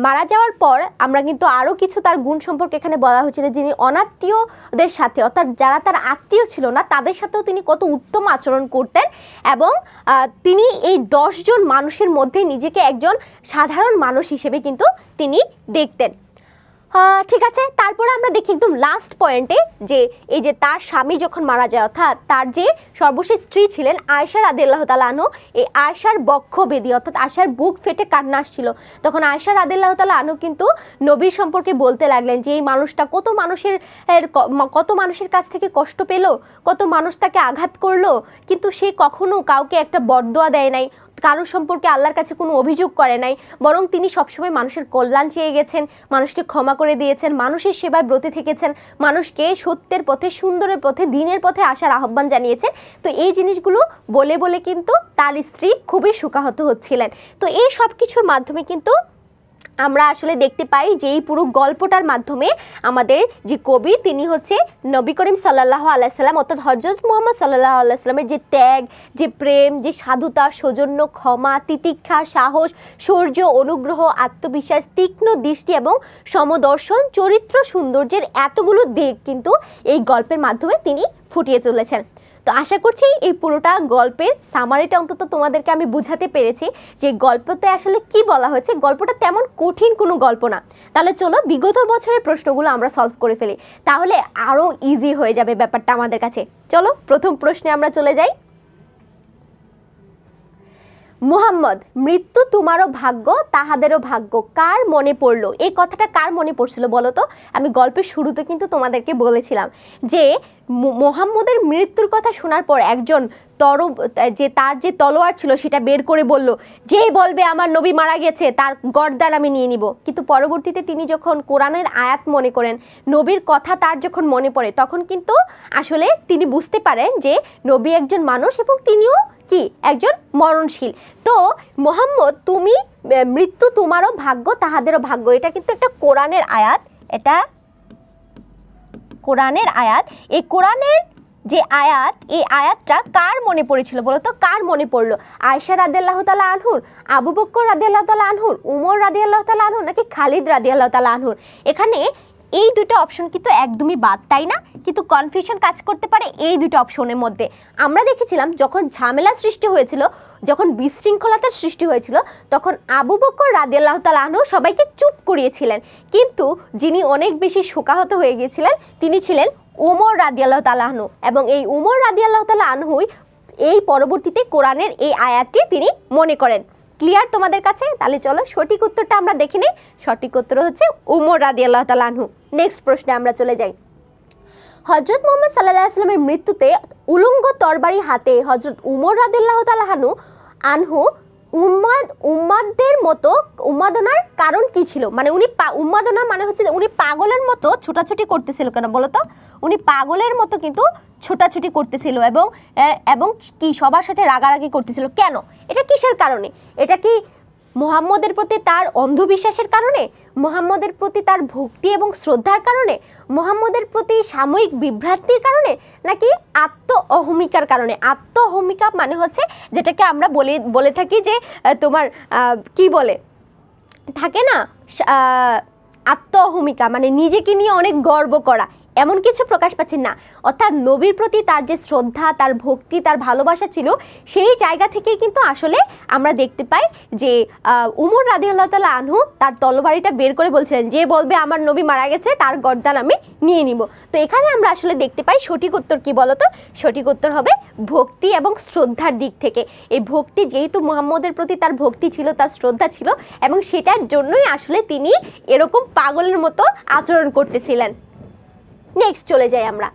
মারা যাওয়ার পর আমরা কিন্তু আরও কিছু তার গুণ সম্পর্কে এখানে বলা হয়েছিল। যিনি অনাত্মীয়দের সাথে, অর্থাৎ যারা তার আত্মীয় ছিল না, তাদের সাথেও তিনি কত উত্তম আচরণ করতেন এবং তিনি এই 10 জন মানুষের মধ্যে নিজেকে একজন সাধারণ মানুষ হিসেবে কিন্তু তিনি দেখতেন। ঠিক আছে, তারপরে আমরা দেখি একদম লাস্ট পয়েন্টে যে এই যে তার স্বামী যখন মারা যায়, অর্থাৎ তার যে সর্বশেষ স্ত্রী ছিলেন আয়েশা রাদিয়াল্লাহু তাআলা আনহু, এই আয়েশার বক্ষবেদী অর্থাৎ আয়েশার বুক ফেটে কান্না আসছিল। তখন আয়েশা রাদিয়াল্লাহু তাআলা আনহু কিন্তু নবীর সম্পর্কে বলতে লাগলেন যে এই মানুষটা কত মানুষের কাছ থেকে কষ্ট পেল, কত মানুষ তাকে আঘাত করলো, কিন্তু সে কখনো কাউকে একটা বরদোয়া দেয় নাই, কারোর সম্পর্কে আল্লাহর কাছে কোনো অভিযোগ করে নাই, বরং তিনি সবসময় মানুষের কল্যাণ চেয়ে গেছেন, মানুষকে ক্ষমা করে দিয়েছেন, মানুষের সেবায় ব্রতী থেকেছেন, মানুষকে সত্যের পথে, সুন্দরের পথে, দিনের পথে আসার আহ্বান জানিয়েছেন। তো এই জিনিসগুলো বলে বলে কিন্তু তার স্ত্রী খুবই শোকাহত হচ্ছিলেন। তো এই সব কিছুর মাধ্যমে কিন্তু আমরা আসলে দেখতে পাই যে এই পুরো গল্পটার মাধ্যমে আমাদের যে কবি তিনি হচ্ছে নবী করিম সাল্লাল্লাহু আলাইহি সাল্লাম অর্থাৎ হযরত মুহাম্মদ সাল্লাল্লাহু আলাইহি সাল্লামের যে ত্যাগ, যে প্রেম, যে সাধুতা, সৌজন্য, ক্ষমা, তিতিক্ষা, সাহস, শৌর্য, অনুগ্রহ, আত্মবিশ্বাস, তীক্ষ্ণ দৃষ্টি এবং সমদর্শন, চরিত্র সৌন্দর্যের এতগুলো দিক কিন্তু এই গল্পের মাধ্যমে তিনি ফুটিয়ে তুলেছেন। তো আশা করছি এই পুরোটা গল্পের সামারিটা অন্তত তোমাদেরকে আমি বুঝাতে পেরেছি যে গল্পতে আসলে কি বলা হয়েছে। গল্পটা তেমন কঠিন কোনো গল্প না। তাহলে চলো বিগত বছরের প্রশ্নগুলো আমরা সলভ করে ফেলি, তাহলে আরও ইজি হয়ে যাবে ব্যাপারটা আমাদের কাছে। চলো প্রথম প্রশ্নে আমরা চলে যাই। মুহাম্মদ, মৃত্যু তোমারও ভাগ্য তাহাদেরও ভাগ্য, কার মনে পড়লো? এই কথাটা কার মনে পড়ছিল বলো তো? আমি গল্পের শুরুতে কিন্তু তোমাদেরকে বলেছিলাম যে মুহাম্মদের মৃত্যুর কথা শোনার পর একজন তার যে তলোয়ার ছিল সেটা বের করে বলল, যে বলবে আমার নবী মারা গেছে তার গর্দান আমি নিয়ে নিব। কিন্তু পরবর্তীতে তিনি যখন কোরআনের আয়াত মনে করেন, নবীর কথা তার যখন মনে পড়ে, তখন কিন্তু আসলে তিনি বুঝতে পারেন যে নবী একজন মানুষ এবং তিনিও কি একজন মরণশীল। তো মুহাম্মদ, তুমি মৃত্যু তোমারও ভাগ্য তাহাদেরও ভাগ্য, এটা কিন্তু একটা কোরআনের আয়াত, এটা কোরআনের আয়াত। এই কোরআনের যে আয়াত, এই আয়াতটা কার মনে পড়েছিল বলো তো? কার মনে পড়লো? আয়েশা রাদিয়াল্লাহু তাআলা আনহুর, আবু বকর রাদিয়াল্লাহু তাআলা আনহুর, উমর রাদিয়াল্লাহু তাআলা আনহুর, নাকি খালিদ রাদিয়াল্লাহু তাআলা আনহুর? এখানে এই দুটো অপশন কিন্তু একদমই বাদ, তাই না? কিন্তু কনফিউশন কাজ করতে পারে এই দুটো অপশনের মধ্যে। আমরা দেখেছিলাম যখন ঝামেলা সৃষ্টি হয়েছিল, যখন বিশৃঙ্খলতার সৃষ্টি হয়েছিল, তখন আবু বকর রাদিয়াল্লাহু তাআলা আনহু সবাইকে চুপ করিয়েছিলেন, কিন্তু যিনি অনেক বেশি শোকাহত হয়ে গিয়েছিলেন তিনি ছিলেন উমর রাদিয়াল্লাহু তাআলা আনহু। এবং এই উমর রাদিয়াল্লাহু তাআলা আনহুই এই পরবর্তীতে কোরআনের এই আয়াতটি তিনি মনে করেন। ক্লিয়ার তোমাদের কাছে? তাহলে চলো সঠিক উত্তরটা আমরা দেখে নিই। সঠিক উত্তর হচ্ছে উমর রাদিয়াল্লাহু তাআলা আনহু। নেক্সট প্রশ্নে আমরা চলে যাই। হযরত মুহাম্মদ সাল্লাল্লাহু আলাইহি ওয়াসাল্লামের মৃত্যুতে উলঙ্গ তরবারি হাতে হযরত উমর রাদিয়াল্লাহু তাআলা আনহু উম্মাদদের মতো উন্মাদনার কারণ কি ছিল? মানে উনি উন্মাদনা মানে হচ্ছে উনি পাগলের মতো ছোটাছুটি করতেছিল কেন বলো তো? উনি পাগলের মতো কিন্তু ছোটাছুটি করতেছিল এবং কি সবার সাথে রাগারাগি করতেছিল কেন? এটা কিসের কারণে? এটা কি মুহাম্মদের প্রতি তার অন্ধবিশ্বাসের কারণে, মুহাম্মদের প্রতি তার ভক্তি এবং শ্রদ্ধার কারণে, মুহাম্মদের প্রতি সাময়িক বিভ্রান্তির কারণে, নাকি আত্ম অহমিকার কারণে? আত্ম অহমিকা মানে হচ্ছে যেটাকে আমরা বলে থাকি যে তোমার কি বলে থাকে না, আত্ম অহমিকা মানে নিজেকে নিয়ে অনেক গর্ব করা, এমন কিছু প্রকাশ পাচ্ছেন না। অর্থাৎ নবীর প্রতি তার যে শ্রদ্ধা, তার ভক্তি, তার ভালোবাসা ছিল, সেই জায়গা থেকেই কিন্তু আসলে আমরা দেখতে পাই যে উমর রাদিয়াল্লাহু তাআলা আনহু তার তরবারিটা বের করে বলছিলেন, যে বলবে আমার নবী মারা গেছে তার গর্দান আমি নিয়ে নিব। তো এখানে আমরা আসলে দেখতে পাই সঠিক উত্তর কি বলতো? সঠিক উত্তর হবে ভক্তি এবং শ্রদ্ধার দিক থেকে। এই ভক্তি, যেহেতু মুহাম্মদের প্রতি তার ভক্তি ছিল, তার শ্রদ্ধা ছিল, এবং সেটার জন্যই আসলে তিনি এরকম পাগলের মতো আচরণ করতেছিলেন। নেক্সট চলে যাই আমরা।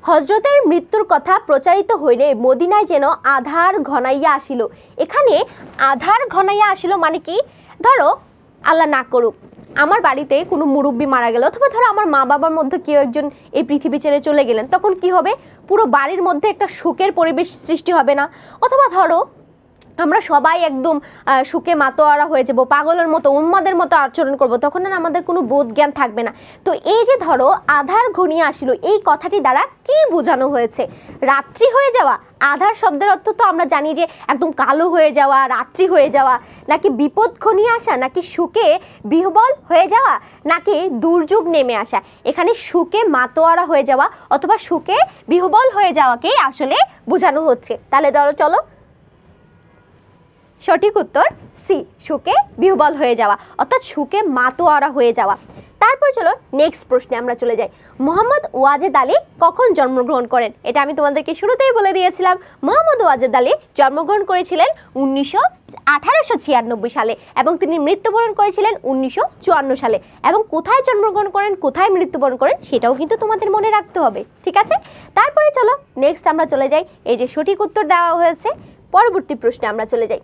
হজরতের মৃত্যুর কথা প্রচারিত হইলে মদিনায় যেন আধার ঘনাইয়া আসিল। এখানে আধার ঘনাইয়া আসিল মানে কি, ধরো আল্লাহ না করুক আমার বাড়িতে কোনো মুরব্বী মারা গেল, অথবা ধরো আমার মা বাবার মধ্যে কেউ একজন এই পৃথিবী ছেড়ে চলে গেলেন, তখন কি হবে, পুরো বাড়ির মধ্যে একটা শোকের পরিবেশ সৃষ্টি হবে না? অথবা ধরো আমরা সবাই একদম সুখে মাতোয়ারা হয়ে যাবো, পাগলের মতো উন্মাদের মতো আচরণ করব, তখন আর আমাদের কোনো বোধ জ্ঞান থাকবে না। তো এই যে ধরো আধার ঘনিয়ে আসিল, এই কথাটি দ্বারা কি বোঝানো হয়েছে? রাত্রি হয়ে যাওয়া। আধার শব্দের অর্থ তো আমরা জানি যে একদম কালো হয়ে যাওয়া, রাত্রি হয়ে যাওয়া, নাকি বিপদ ঘনিয়ে আসা, নাকি সুখে বিহ্বল হয়ে যাওয়া, নাকি দুর্যোগ নেমে আসা? এখানে সুখে মাতোয়ারা হয়ে যাওয়া অথবা সুখে বিহ্বল হয়ে যাওয়াকেই আসলে বোঝানো হচ্ছে। তাহলে ধরো চলো সঠিক উত্তর সি, সুখে বিহ্বল হয়ে যাওয়া অর্থাৎ সুখে মাতোয়ারা হয়ে যাওয়া। তারপর চলো নেক্সট প্রশ্নে আমরা চলে যাই। মোহাম্মদ ওয়াজেদ আলী কখন জন্মগ্রহণ করেন? এটা আমি তোমাদেরকে শুরুতেই বলে দিয়েছিলাম। মোহাম্মদ ওয়াজেদ আলী জন্মগ্রহণ করেছিলেন 1896 সালে এবং তিনি মৃত্যুবরণ করেছিলেন 1954 সালে। এবং কোথায় জন্মগ্রহণ করেন, কোথায় মৃত্যুবরণ করেন সেটাও কিন্তু তোমাদের মনে রাখতে হবে, ঠিক আছে? তারপরে চলো নেক্সট আমরা চলে যাই। এই যে সঠিক উত্তর দেওয়া হয়েছে, পরবর্তী প্রশ্নে আমরা চলে যাই।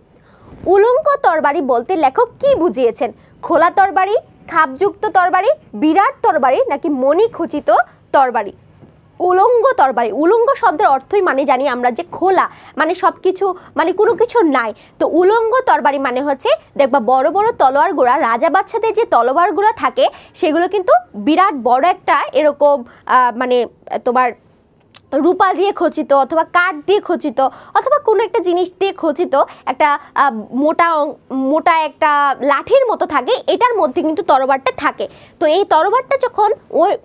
উলঙ্গ তরবারি বলতে লেখক কি বুঝিয়েছেন? খোলা তরবারি, খাপযুক্ত তরবারি, বিরাট তরবারি, নাকি মণিখচিত তরবারি? উলঙ্গ তরবারি, উলঙ্গ শব্দের অর্থই মানে জানি আমরা যে খোলা, মানে সব কিছু, মানে কোনো কিছু নাই। তো উলঙ্গ তরবারি মানে হচ্ছে দেখবা বড় বড় তলোয়ার গুঁড়া, রাজা বাচ্চাদের যে তলোয়ার গুঁড়া থাকে সেগুলো কিন্তু বিরাট বড় একটা এরকম মানে তোমার রূপা দিয়ে খচিত অথবা কাঠ দিয়ে খচিত অথবা কোনো একটা জিনিস দিয়ে খচিত একটা মোটা একটা লাঠির মতো থাকে, এটার মধ্যে কিন্তু তরবারটা থাকে। তো এই তরবারটা যখন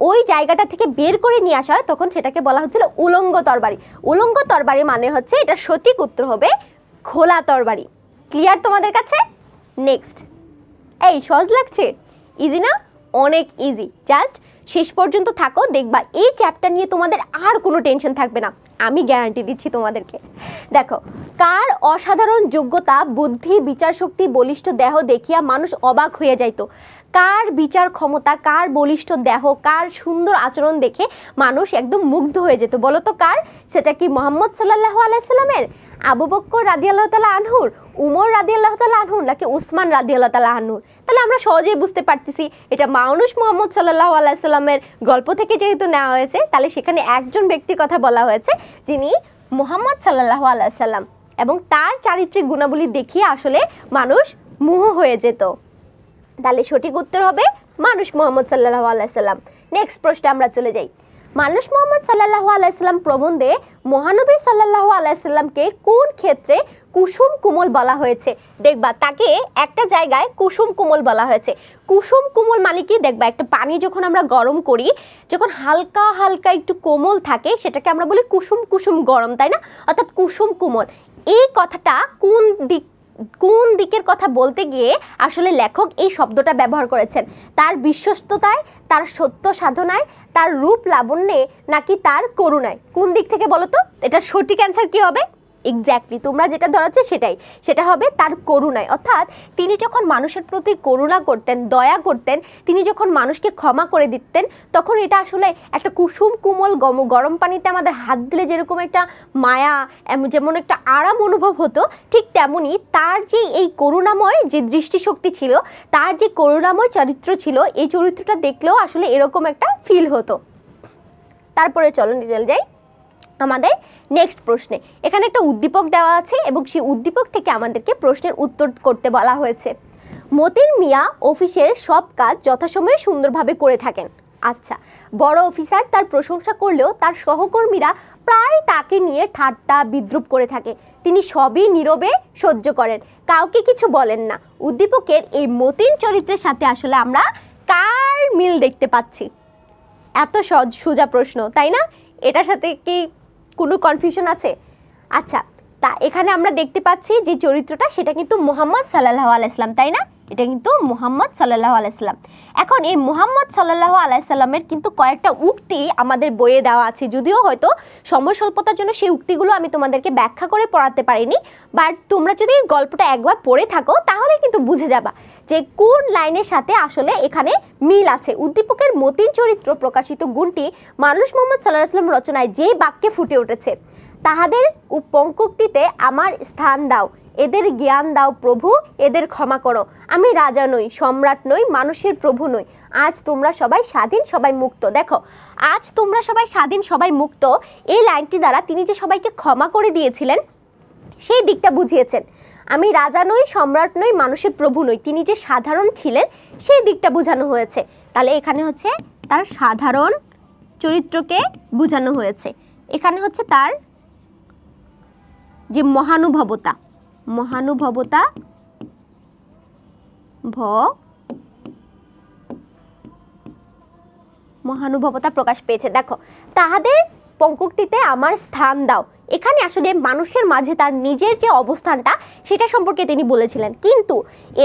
ওই জায়গাটা থেকে বের করে নিয়ে আসা হয় তখন সেটাকে বলা হচ্ছিল উলঙ্গ তরবারি। উলঙ্গ তরবারি মানে হচ্ছে এটা সঠিক উত্তর হবে খোলা তরবারি। ক্লিয়ার তোমাদের কাছে? নেক্সট, এই সহজ লাগছে? ইজি না? অনেক ইজি, জাস্ট শেষ পর্যন্ত থাকো, দেখবা এই চ্যাপ্টার নিয়ে তোমাদের আর কোনো টেনশন থাকবে না, আমি গ্যারান্টি দিচ্ছি তোমাদেরকে। দেখো, কার অসাধারণ যোগ্যতা, বুদ্ধি, বিচার শক্তি, বলিষ্ঠ দেহ দেখিয়া মানুষ অবাক হয়ে যাইত? কার বিচার ক্ষমতা, কার বলিষ্ঠ দেহ, কার সুন্দর আচরণ দেখে মানুষ একদম মুগ্ধ হয়ে যেত? বলো তো কার? সেটা কি মোহাম্মদ সাল্লাল্লাহু আলাইহি সাল্লামের, আবু বকর রাদিয়াল্লাহু তাআলা আনহুর, উমর রাদিয়াল্লাহু তাআলা আনহুর, নাকি উসমান রাদিয়াল্লাহু তাআলা আনহুর? তাহলে আমরা সহজেই বুঝতে পারতেছি এটা মানুষ মোহাম্মদ সাল্লাল্লাহু আলাইহি সাল্লামের গল্প থেকে যেহেতু নেওয়া হয়েছে, তাহলে সেখানে একজন ব্যক্তির কথা বলা হয়েছে যিনি মোহাম্মদ সাল্লাল্লাহু আলাইহি সাল্লাম, এবং তার চারিত্রিক গুণাবলী দেখিয়ে আসলে মানুষ মোহ হয়ে যেত। তাহলে সঠিক উত্তর হবে মানুষ মোহাম্মদ সাল্লাল্লাহু আলাইহি সাল্লাম। নেক্সট প্রশ্নে আমরা চলে যাই। মানুষ মোহাম্মদ সাল্লাল্লাহু আলাইহি সাল্লাম প্রবন্ধে মহানবী সাল্লাল্লাহু আলাইহি সাল্লামকে কোন ক্ষেত্রে কুসুম কোমল বলা হয়েছে? দেখবা তাকে একটা জায়গায় কুসুম কোমল বলা হয়েছে। কুসুম কোমল মানে কি? দেখবা একটা পানি যখন আমরা গরম করি, যখন হালকা হালকা একটু কোমল থাকে সেটাকে আমরা বলি কুসুম কুসুম গরম, তাই না? অর্থাৎ কুসুম কোমল। এই কথাটা কোন দিকের কথা বলতে গিয়ে আসলে লেখক এই শব্দটা ব্যবহার করেছেন? তার বিশ্বস্ততায়, তার সত্য সাধনায়, তার রূপ লাবণ্যে, নাকি তার করুণায়? কোন দিক থেকে বলো তো? এটা সঠিক অ্যান্সার কি হবে? এক্স্যাক্টলি তোমরা যেটা ধরাচ্ছ সেটা হবে তার করুণায়। অর্থাৎ তিনি যখন মানুষের প্রতি করুণা করতেন, দয়া করতেন, তিনি যখন মানুষকে ক্ষমা করে দিতেন, তখন এটা আসলে একটা কুসুম কোমল গরম পানিতে আমাদের হাত দিলে যেরকম একটা মায়া, যেমন একটা আরাম অনুভব হতো, ঠিক তেমনি তার যে এই করুণাময় যে দৃষ্টিশক্তি ছিল, তার যে করুণাময় চরিত্র ছিল, এই চরিত্রটা দেখলেও আসলে এরকম একটা ফিল হতো। তারপরে চলো চলে যাই আমাদের নেক্সট প্রশ্নে। এখানে একটা উদ্দীপক দেওয়া আছে এবং সেই উদ্দীপক থেকে আমাদেরকে প্রশ্নের উত্তর করতে বলা হয়েছে। মতিন মিয়া অফিসের সব কাজ যথাসময়ে সুন্দরভাবে করে থাকেন। আচ্ছা, বড় অফিসার তার প্রশংসা করলেও তার সহকর্মীরা প্রায় তাকে নিয়ে ঠাট্টা বিদ্রূপ করে থাকে। তিনি সবই নীরবে সহ্য করেন, কাউকে কিছু বলেন না। উদ্দীপকের এই মতিন চরিত্রের সাথে আসলে আমরা কার মিল দেখতে পাচ্ছি? এত সোজা প্রশ্ন, তাই না? এটার সাথে কি কোনো কনফিউশন আছে? আচ্ছা, তা এখানে আমরা দেখতে পাচ্ছি যে চরিত্রটা সেটা কিন্তু মুহাম্মদ সাল্লাল্লাহু আলাইহি সাল্লাম, তাই না? এটা কিন্তু মুহাম্মদ সাল্লাল্লাহু আলাইহি সাল্লাম। এখন এই মুহাম্মদ সাল্লাল্লাহু আলাইহি সাল্লামের কিন্তু কয়েকটা উক্তি আমাদের বইয়ে দেওয়া আছে, যদিও হয়তো সময় স্বল্পতার জন্য সেই উক্তিগুলো আমি তোমাদেরকে ব্যাখ্যা করে পড়াতে পারিনি, বাট তোমরা যদি গল্পটা একবার পড়ে থাকো তাহলে কিন্তু বুঝে যাবা যে কোন লাইনের সাথে আসলে এখানে মিল আছে। উদ্দীপকের মতিন চরিত্র প্রকাশিত গুণটি মানুষ মুহাম্মদ সাল্লাল্লাহু আলাইহি সাল্লাম রচনায় যেই বাক্যে ফুটে উঠেছে, তাহাদের পঙ্কুক্তিতে আমার স্থান দাও, এদের জ্ঞান দাও প্রভু, এদের ক্ষমা করো, আমি রাজা নই, সম্রাট নই, মানুষের প্রভু নই, আজ তোমরা সবাই স্বাধীন, সবাই মুক্ত। দেখো, আজ তোমরা সবাই স্বাধীন, সবাই মুক্ত, এই লাইনটি দ্বারা তিনি যে সবাইকে ক্ষমা করে দিয়েছিলেন সেই দিকটা বুঝিয়েছেন। আমি রাজা নই, সম্রাট নই, মানুষের প্রভু নই, তিনি যে সাধারণ ছিলেন সেই দিকটা বোঝানো হয়েছে। তাহলে এখানে হচ্ছে তার সাধারণ চরিত্রকে বোঝানো হয়েছে। এখানে হচ্ছে তার যে মহানুভবতা, মহানুভবতা মহানুভবতা প্রকাশ পেয়েছে। দেখো, তাহাদের পঙ্কুক্তিতে আমার স্থান দাও, এখানে আসলে মানুষের মাঝে তার নিজের যে অবস্থানটা সেটা সম্পর্কে তিনি বলেছিলেন। কিন্তু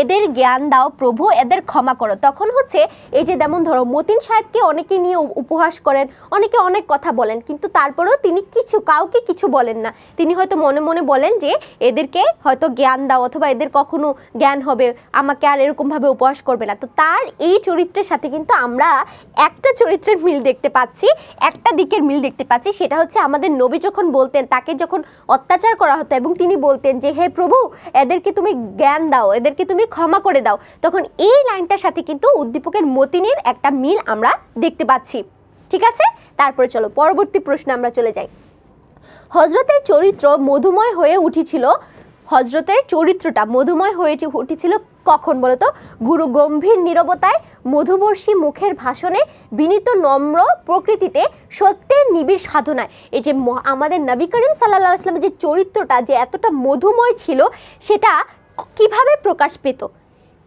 এদের জ্ঞান দাও প্রভু, এদের ক্ষমা করো, তখন হচ্ছে এই যে যেমন ধরো মতিন সাহেবকে অনেকে নিয়ে উপহাস করেন, অনেকে অনেক কথা বলেন, কিন্তু তারপরেও তিনি কাউকে কিছু বলেন না। তিনি হয়তো মনে মনে বলেন যে এদেরকে হয়তো জ্ঞান দাও, অথবা এদের কখনো জ্ঞান হবে, আমাকে আর এরকমভাবে উপহাস করবে না। তো তার এই চরিত্রের সাথে কিন্তু আমরা একটা চরিত্রের মিল দেখতে পাচ্ছি, একটা দিকের মিল দেখতে পাচ্ছি। সেটা হচ্ছে আমাদের নবী যখন বলতেন, তাকে যখন অত্যাচার করা হতো এবং তিনি বলতেন যে হে প্রভু, এদেরকে তুমি জ্ঞান দাও, এদেরকে তুমি ক্ষমা করে দাও, তখন এই লাইনটার সাথে কিন্তু উদ্দীপকের মতিনের একটা মিল আমরা দেখতে পাচ্ছি। ঠিক আছে, তারপরে চলো পরবর্তী প্রশ্নে আমরা চলে যাই। হযরতের চরিত্র মধুময় হয়ে উঠেছিল, হযরতের চরিত্রটা মধুময় হয়ে উঠেছিল কখন বলতো? গুরু গম্ভীর নীরবতায়, মধুবর্ষী মুখের ভাষণে, বিনীত নম্র প্রকৃতিতে, সত্যের নিবিড় সাধনায়। এই যে আমাদের নবী করিম সাল্লাল্লাহু আলাইহি ওয়াসাল্লামের যে চরিত্রটা যে এতটা মধুময় ছিল, সেটা কিভাবে প্রকাশ পেত?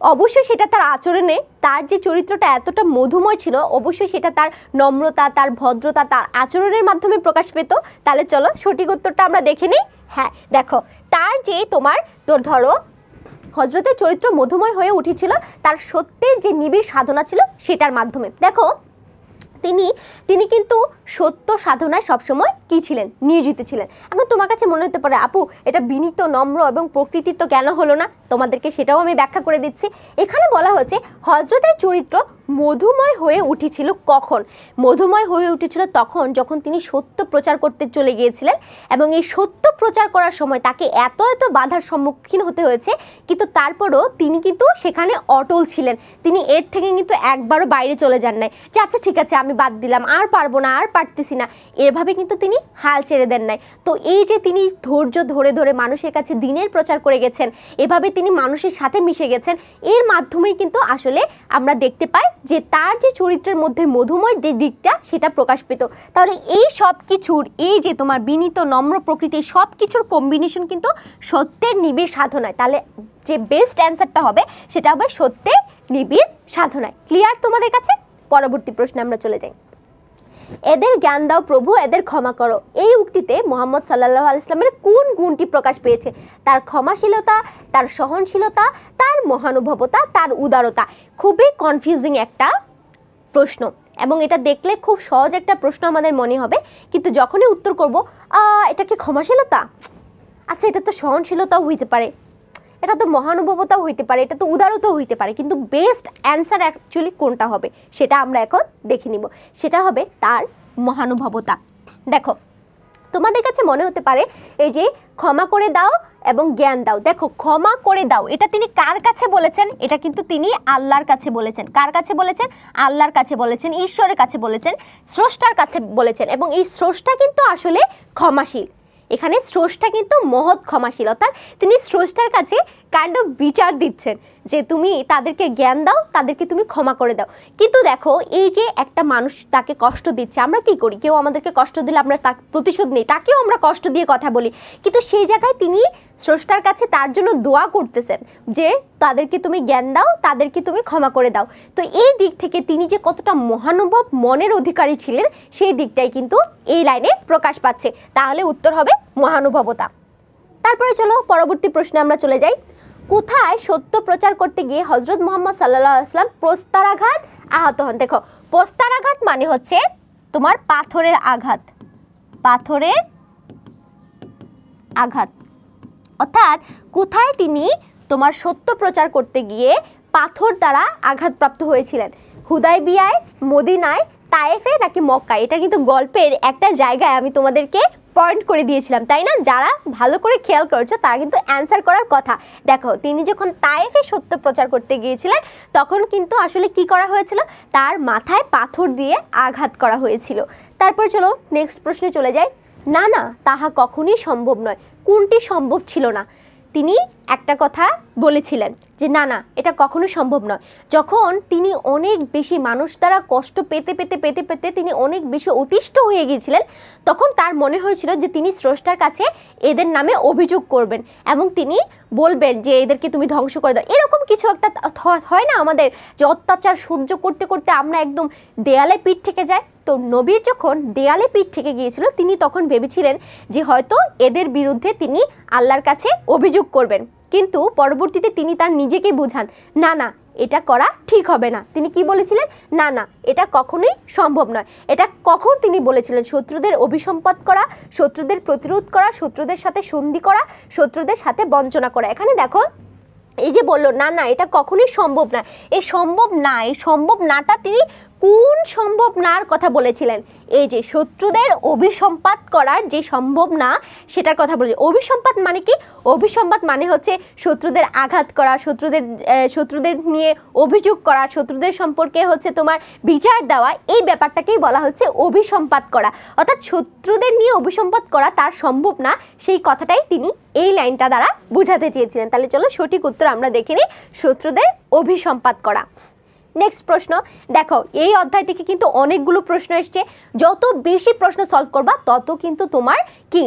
অবশ্যই সেটা তার আচরণে, তার যে চরিত্রটা এতটা মধুময় ছিল, অবশ্যই সেটা তার নম্রতা, তার ভদ্রতা, তার আচরণের মাধ্যমে প্রকাশ পেত। তাহলে চলো সঠিক উত্তরটা আমরা দেখে নিই। হ্যাঁ, দেখো, তার যে ধরো হযরতের চরিত্র মধুময় হয়ে উঠেছিল তার সত্যের যে নিবিড় সাধনা ছিল সেটার মাধ্যমে। দেখো, তিনি কিন্তু সত্য সাধনায় সবসময় কি ছিলেন? নিয়োজিত ছিলেন। এখন তোমার কাছে মনে হতে পারে আপু এটা বিনীত, নম্র এবং প্রকৃতির তো কেন হলো না? তোমাদেরকে সেটাও আমি ব্যাখ্যা করে দিচ্ছি। এখানে বলা হয়েছে হযরতের চরিত্র মধুময় হয়ে উঠেছিল কখন? মধুময় হয়ে উঠেছিল তখন যখন তিনি সত্য প্রচার করতে চলে গিয়েছিলেন, এবং এই সত্য প্রচার করার সময় তাকে এত বাধার সম্মুখীন হতে হয়েছে, কিন্তু তারপরও তিনি কিন্তু সেখানে অটল ছিলেন। তিনি এর থেকে কিন্তু একবারও বাইরে চলে যান নাই যে আচ্ছা ঠিক আছে আমি বাদ দিলাম, আর পারবো না, আর পারতেছি না, এভাবে কিন্তু তিনি হাল ছেড়ে দেন নাই। তো এই যে তিনি ধৈর্য ধরে ধরে মানুষের কাছে দিনের প্রচার করে গেছেন, এভাবে তিনি মানুষের সাথে মিশে গেছেন, এর মাধ্যমেই কিন্তু আসলে আমরা দেখতে পাই যে তার যে চরিত্রের মধ্যে মধুময় যে দিকটা সেটা প্রকাশ পেত। তাহলে এই সব কিছুর, এই যে তোমার বিনীত নম্র প্রকৃতি, সব কিছুর কম্বিনেশন কিন্তু সত্যের নিবিড় সাধনায়। তাহলে যে বেস্ট অ্যান্সারটা হবে সেটা হবে সত্যের নিবিড় সাধনায়। ক্লিয়ার তোমাদের কাছে? পরবর্তী প্রশ্নে আমরা চলে যাই। এদের জ্ঞান দাও প্রভু, এদের ক্ষমা করো, এই উক্তিতে মুহাম্মদ সাল্লাল্লাহু আলাইহি ওয়াসাল্লামের কোন গুণটি প্রকাশ পেয়েছে? তার ক্ষমাশীলতা, তার সহনশীলতা, তার মহানুভবতা, তার উদারতা। খুবই কনফিউজিং একটা প্রশ্ন, এবং এটা দেখলে খুব সহজ একটা প্রশ্ন আমাদের মনে হবে, কিন্তু যখনই উত্তর করব এটা কি ক্ষমাশীলতা? আচ্ছা এটা তো সহনশীলতাও হইতে পারে, এটা তো মহানুভবতাও হইতে পারে, এটা তো উদারতাও হইতে পারে, কিন্তু বেস্ট অ্যান্সার অ্যাকচুয়ালি কোনটা হবে সেটা আমরা এখন দেখে নিব। সেটা হবে তার মহানুভবতা। দেখো, তোমাদের কাছে মনে হতে পারে এই যে ক্ষমা করে দাও এবং জ্ঞান দাও, দেখো ক্ষমা করে দাও এটা তিনি কার কাছে বলেছেন? এটা কিন্তু তিনি আল্লাহর কাছে বলেছেন। কার কাছে বলেছেন? আল্লাহর কাছে বলেছেন, ঈশ্বরের কাছে বলেছেন, স্রষ্টার কাছে বলেছেন। এবং এই স্রষ্টা কিন্তু আসলে ক্ষমাশীল, এখানে স্রষ্টা কিন্তু মহৎ ক্ষমাশীল, অর্থাৎ তিনি স্রষ্টার কাছে কাইন্ড অফ বিচার দিচ্ছেন যে তুমি তাদেরকে জ্ঞান দাও, তাদেরকে তুমি ক্ষমা করে দাও। কিন্তু দেখো, এই যে একটা মানুষ তাকে কষ্ট দিচ্ছে, আমরা কি করি? কেউ আমাদেরকে কষ্ট দিলে আমরা তার প্রতিশোধ নেই, তাকেও আমরা কষ্ট দিয়ে কথা বলি, কিন্তু সেই জায়গায় তিনি স্রষ্টার কাছে তার জন্য দোয়া করতেছেন যে তাদেরকে তুমি জ্ঞান দাও, তাদেরকে তুমি ক্ষমা করে দাও। তো এই দিক থেকে তিনি যে কতটা মহানুভব মনের অধিকারী ছিলেন সেই দিকটাই কিন্তু এই লাইনে প্রকাশ পাচ্ছে। তাহলে উত্তর হবে মহানুভবতা। তারপরে চলো পরবর্তী প্রশ্নে আমরা চলে যাই। কোথায় সত্য প্রচার করতে গিয়ে হযরত মুহাম্মদ সাল্লাল্লাহু আলাইহি ওয়াসাল্লাম প্রস্তরাঘাত আহত হন? দেখো প্রস্তরাঘাত মানে হচ্ছে তোমার পাথরের আঘাত, পাথরের আঘাত, অর্থাৎ কোথায় তিনি তোমার সত্য প্রচার করতে গিয়ে পাথর দ্বারা আঘাতপ্রাপ্ত হয়েছিলেন? হুদাইবিয়ায়, মদিনায়, তায়েফে নাকি মক্কায়? এটা কিন্তু গল্পের একটা জায়গায় আমি তোমাদেরকে পয়েন্ট করে দিয়েছিলাম, তাই না? যারা ভালো করে খেয়াল করেছো তারা কিন্তু অ্যান্সার করার কথা। দেখো তিনি যখন তায়েফে সত্য প্রচার করতে গিয়েছিলেন তখন কিন্তু আসলে কি করা হয়েছিল? তার মাথায় পাথর দিয়ে আঘাত করা হয়েছিল। তারপর চলো নেক্সট প্রশ্নে চলে যাই। না না, তাহা কখনোই সম্ভব নয়। কোনটি সম্ভব ছিল না? তিনি একটা কথা বলেছিলেন যে না না, এটা কখনো সম্ভব নয়। যখন তিনি অনেক বেশি মানুষ দ্বারা কষ্ট পেতে পেতে পেতে পেতে তিনি অনেক বেশি অতিষ্ঠ হয়ে গিয়েছিলেন, তখন তার মনে হয়েছিল যে তিনি স্রষ্টার কাছে এদের নামে অভিযোগ করবেন এবং তিনি বলবেন যে এদেরকে তুমি ধ্বংস করে দাও। এরকম কিছু একটা হয় না আমাদের, যে অত্যাচার সহ্য করতে করতে আমরা একদম দেয়ালে পিঠ থেকে যাই। তো নবীর যখন দেয়ালে পিঠ থেকে গিয়েছিল তিনি তখন ভেবেছিলেন যে হয়তো এদের বিরুদ্ধে তিনি আল্লাহর কাছে অভিযোগ করবেন, কিন্তু পরবর্তীতে তিনি তার নিজেকে বোঝান না না, এটা করা ঠিক হবে না। তিনি কি বলেছিলেন? না না, এটা কখনোই সম্ভব নয়। এটা কখন তিনি বলেছিলেন? শত্রুদের অভিসম্পাদ করা, শত্রুদের প্রতিরোধ করা, শত্রুদের সাথে সন্ধি করা, শত্রুদের সাথে বঞ্চনা করা। এখানে দেখো এই যে বললো না না, এটা কখনোই সম্ভব না, এই সম্ভব না, এই সম্ভব নাটা তিনি কোন সম্ভব নার কথা বলেছিলেন? এই যে শত্রুদের অভিসম্পাদ করার যে সম্ভব না সেটার কথা বলেছে। অভিসম্পাদ মানে কি? অভিসম্পাদ মানে হচ্ছে শত্রুদের আঘাত করা, শত্রুদের নিয়ে অভিযোগ করা, শত্রুদের সম্পর্কে হচ্ছে তোমার বিচার দেওয়া, এই ব্যাপারটাকেই বলা হচ্ছে অভিসম্পাদ করা। অর্থাৎ শত্রুদের নিয়ে অভিসম্পাদ করা তার সম্ভব না, সেই কথাটাই তিনি এই লাইনটা দ্বারা বোঝাতে চেয়েছিলেন। তাহলে চলো সঠিক উত্তর আমরা দেখে নিই, শত্রুদের অভিসম্পাদ করা। নেক্সট প্রশ্ন দেখো, এই অধ্যায় থেকে কিন্তু অনেকগুলো প্রশ্ন এসছে। যত বেশি প্রশ্ন সলভ করবা তত কিন্তু তোমার কি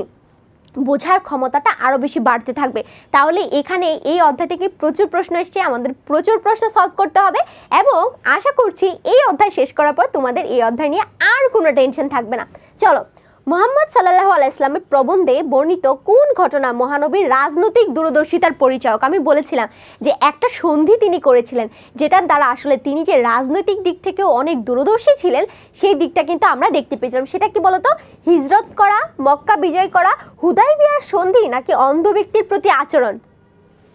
বোঝার ক্ষমতাটা আরও বেশি বাড়তে থাকবে। তাহলে এখানে এই অধ্যায় থেকে প্রচুর প্রশ্ন এসছে, আমাদের প্রচুর প্রশ্ন সলভ করতে হবে এবং আশা করছি এই অধ্যায় শেষ করার পর তোমাদের এই অধ্যায় নিয়ে আর কোনো টেনশন থাকবে না। চলো, মুহাম্মদ সাল্লাল্লাহু আলাইহি ওয়াসাল্লামের প্রবন্ধে বর্ণিত কোন ঘটনা মহানবীর রাজনৈতিক দূরদর্শিতার পরিচায়ক? আমি বলেছিলাম যে একটা সন্ধি তিনি করেছিলেন যেটার দ্বারা আসলে তিনি যে রাজনৈতিক দিক থেকেও অনেক দূরদর্শী ছিলেন সেই দিকটা কিন্তু আমরা দেখতে পেয়েছিলাম। সেটা কি বলতো? হিজরত করা, মক্কা বিজয় করা, হুদাইবিয়ার সন্ধি নাকি অন্ধ ব্যক্তির প্রতি আচরণ?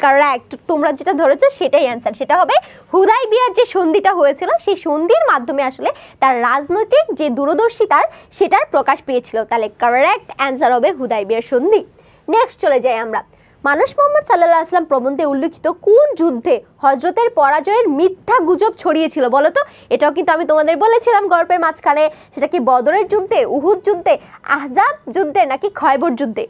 কারেক্ট, তোমরা যেটা ধরেছো সেটাই অ্যান্সার। সেটা হবে হুদাইবিয়ার যে সন্ধিটা হয়েছিল সেই সন্ধির মাধ্যমে আসলে তার রাজনৈতিক যে দূরদর্শিতার সেটার প্রকাশ পেয়েছিল। তাহলে কারেক্ট অ্যান্সার হবে হুদাইবিয়ার সন্ধি। নেক্সট চলে যাই আমরা। মানুষ মোহাম্মদ সাল্লাল্লাহু আলাইহি ওয়াসাল্লাম প্রবন্ধে উল্লেখিত কোন যুদ্ধে হযরতের পরাজয়ের মিথ্যা গুজব ছড়িয়েছিল? বলো তো। এটাও কিন্তু আমি তোমাদের বলেছিলাম গল্পের মাঝখানে। সেটা কি বদরের যুদ্ধে, উহুদ যুদ্ধে, আহজাব যুদ্ধে নাকি খয়বর যুদ্ধে?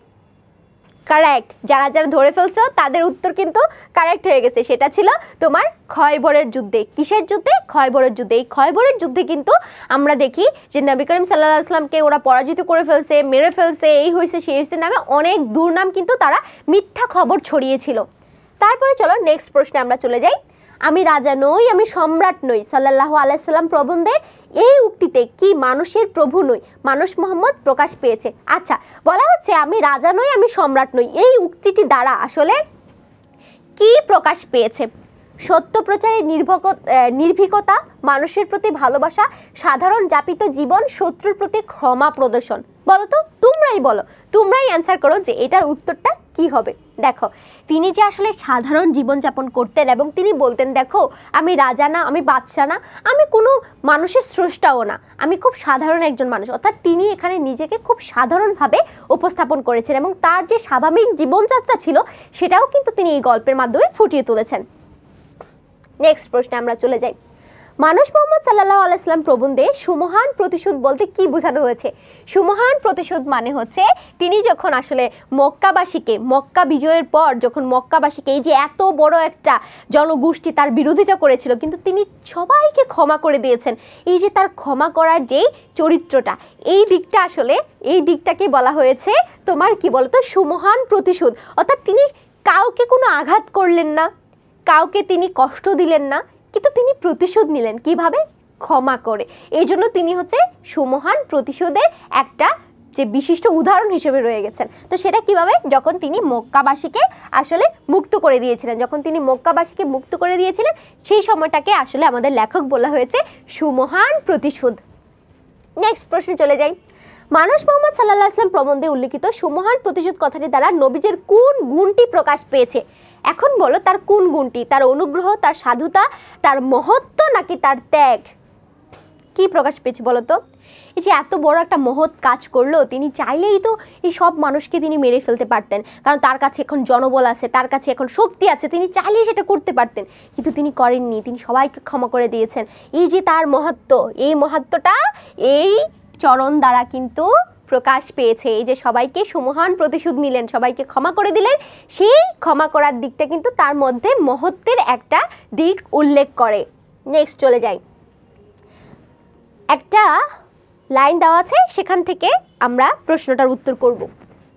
কারেক্ট, যারা যারা ধরে ফেলছো তাদের উত্তর কিন্তু কারেক্ট হয়ে গেছে। সেটা ছিল তোমার খয়বরের যুদ্ধে। কিসের যুদ্ধে? খয়বরের যুদ্ধে। এই খয়বরের যুদ্ধে কিন্তু আমরা দেখি যে নবী করিম সাল্লাল্লাহু আলাইহি ওয়াসাল্লামকে ওরা পরাজিত করে ফেলছে, মেরে ফেলছে, এই হয়েছে সেই হয়েছে নামে অনেক দুর্নাম কিন্তু তারা মিথ্যা খবর ছড়িয়েছিল। তারপরে চলো নেক্সট প্রশ্নে আমরা চলে যাই। আমি রাজা নই, আমি সম্রাট নই সাল্লাল্লাহু আলাইহি সাল্লাম প্রবন্ধের এই উক্তিতে কি মানুষের প্রভু নই মানুষ মোহাম্মদ প্রকাশ পেয়েছে? আচ্ছা, বলা হচ্ছে আমি রাজা নই, আমি সম্রাট নই, এই উক্তিটি দ্বারা আসলে কি প্রকাশ পেয়েছে? সত্য প্রচারের নির্ভীকতা, মানুষের প্রতি ভালোবাসা, সাধারণ যাপিত জীবন, শত্রুর প্রতি ক্ষমা প্রদর্শন। বলো তো, তোমরাই বলো, তোমরাই অ্যান্সার করো যে এটার উত্তরটা কি হবে। দেখো, তিনি যে আসলে সাধারণ জীবনযাপন করতেন এবং তিনি বলতেন দেখো আমি রাজা না, আমি বাদশা না, আমি কোনো মানুষের স্রষ্টাও না, আমি খুব সাধারণ একজন মানুষ। অর্থাৎ তিনি এখানে নিজেকে খুব সাধারণভাবে উপস্থাপন করেছেন এবং তার যে স্বাভাবিক জীবনযাত্রা ছিল সেটাও কিন্তু তিনি এই গল্পের মাধ্যমে ফুটিয়ে তুলেছেন। নেক্সট প্রশ্নে আমরা চলে যাই। মানুষ মোহাম্মদ সাল্লাল্লাহু আলাইহি সাল্লাম প্রবন্ধে সুমহান প্রতিশোধ বলতে কি বোঝানো হয়েছে? সুমহান প্রতিশোধ মানে হচ্ছে তিনি যখন আসলে মক্কাবাসীকে, মক্কা বিজয়ের পর যখন মক্কাবাসীকে, এই যে এত বড় একটা জনগোষ্ঠী তার বিরোধিতা করেছিল কিন্তু তিনি সবাইকে ক্ষমা করে দিয়েছেন, এই যে তার ক্ষমা করার যেই চরিত্রটা, এই দিকটা আসলে এই দিকটাকে বলা হয়েছে তোমার কি বলতো সুমহান প্রতিশোধ। অর্থাৎ তিনি কাউকে কোনো আঘাত করলেন না, কাউকে তিনি কষ্ট দিলেন না, কিন্তু তিনি প্রতিশোধ নিলেন কিভাবে? ক্ষমা করে। এই জন্য তিনি হচ্ছে সুমহান প্রতিশোধের একটা যে বিশিষ্ট উদাহরণ হিসেবে রয়ে গেছেন। তো সেটা কিভাবে, যখন তিনি মক্কাবাসীকে আসলে মুক্ত করে দিয়েছিলেন, যখন তিনি মক্কাবাসীকে মুক্ত করে দিয়েছিলেন সেই সময়টাকে আসলে আমাদের লেখক বলা হয়েছে সুমহান প্রতিশোধ। নেক্সট প্রশ্নে চলে যাই। মানুষ মোহাম্মদ সাল্লাল্লাহু আলাইহি ওয়াসাল্লাম প্রবন্ধে উল্লেখিত সুমহান প্রতিশোধ কথাটি দ্বারা নবীজের কোন গুণটি প্রকাশ পেয়েছে? এখন বলো তার কোন গুণটি, তার অনুগ্রহ, তার সাধুতা, তার মহত্ব নাকি তার ত্যাগ? কি প্রকাশ পেয়েছে বলো তো? এই যে এত বড় একটা মহৎ কাজ করলো, তিনি চাইলেই তো এই সব মানুষকে তিনি মেরে ফেলতে পারতেন, কারণ তার কাছে এখন জনবল আছে, তার কাছে এখন শক্তি আছে, তিনি চাইলেই সেটা করতে পারতেন, কিন্তু তিনি করেননি, তিনি সবাইকে ক্ষমা করে দিয়েছেন। এই যে তার মহত্ব, এই মহত্বটা এই চরণ দ্বারা কিন্তু প্রকাশ পেয়েছে। এই যে সবাইকে সুমহান প্রতিশোধ নিলেন, সবাইকে ক্ষমা করে দিলেন, সেই ক্ষমা করার দিকটা কিন্তু তার মধ্যে মহত্বের একটা দিক উল্লেখ করে। নেক্সট চলে যাই। একটা লাইন দেওয়া আছে, সেখান থেকে আমরা প্রশ্নটার উত্তর করব।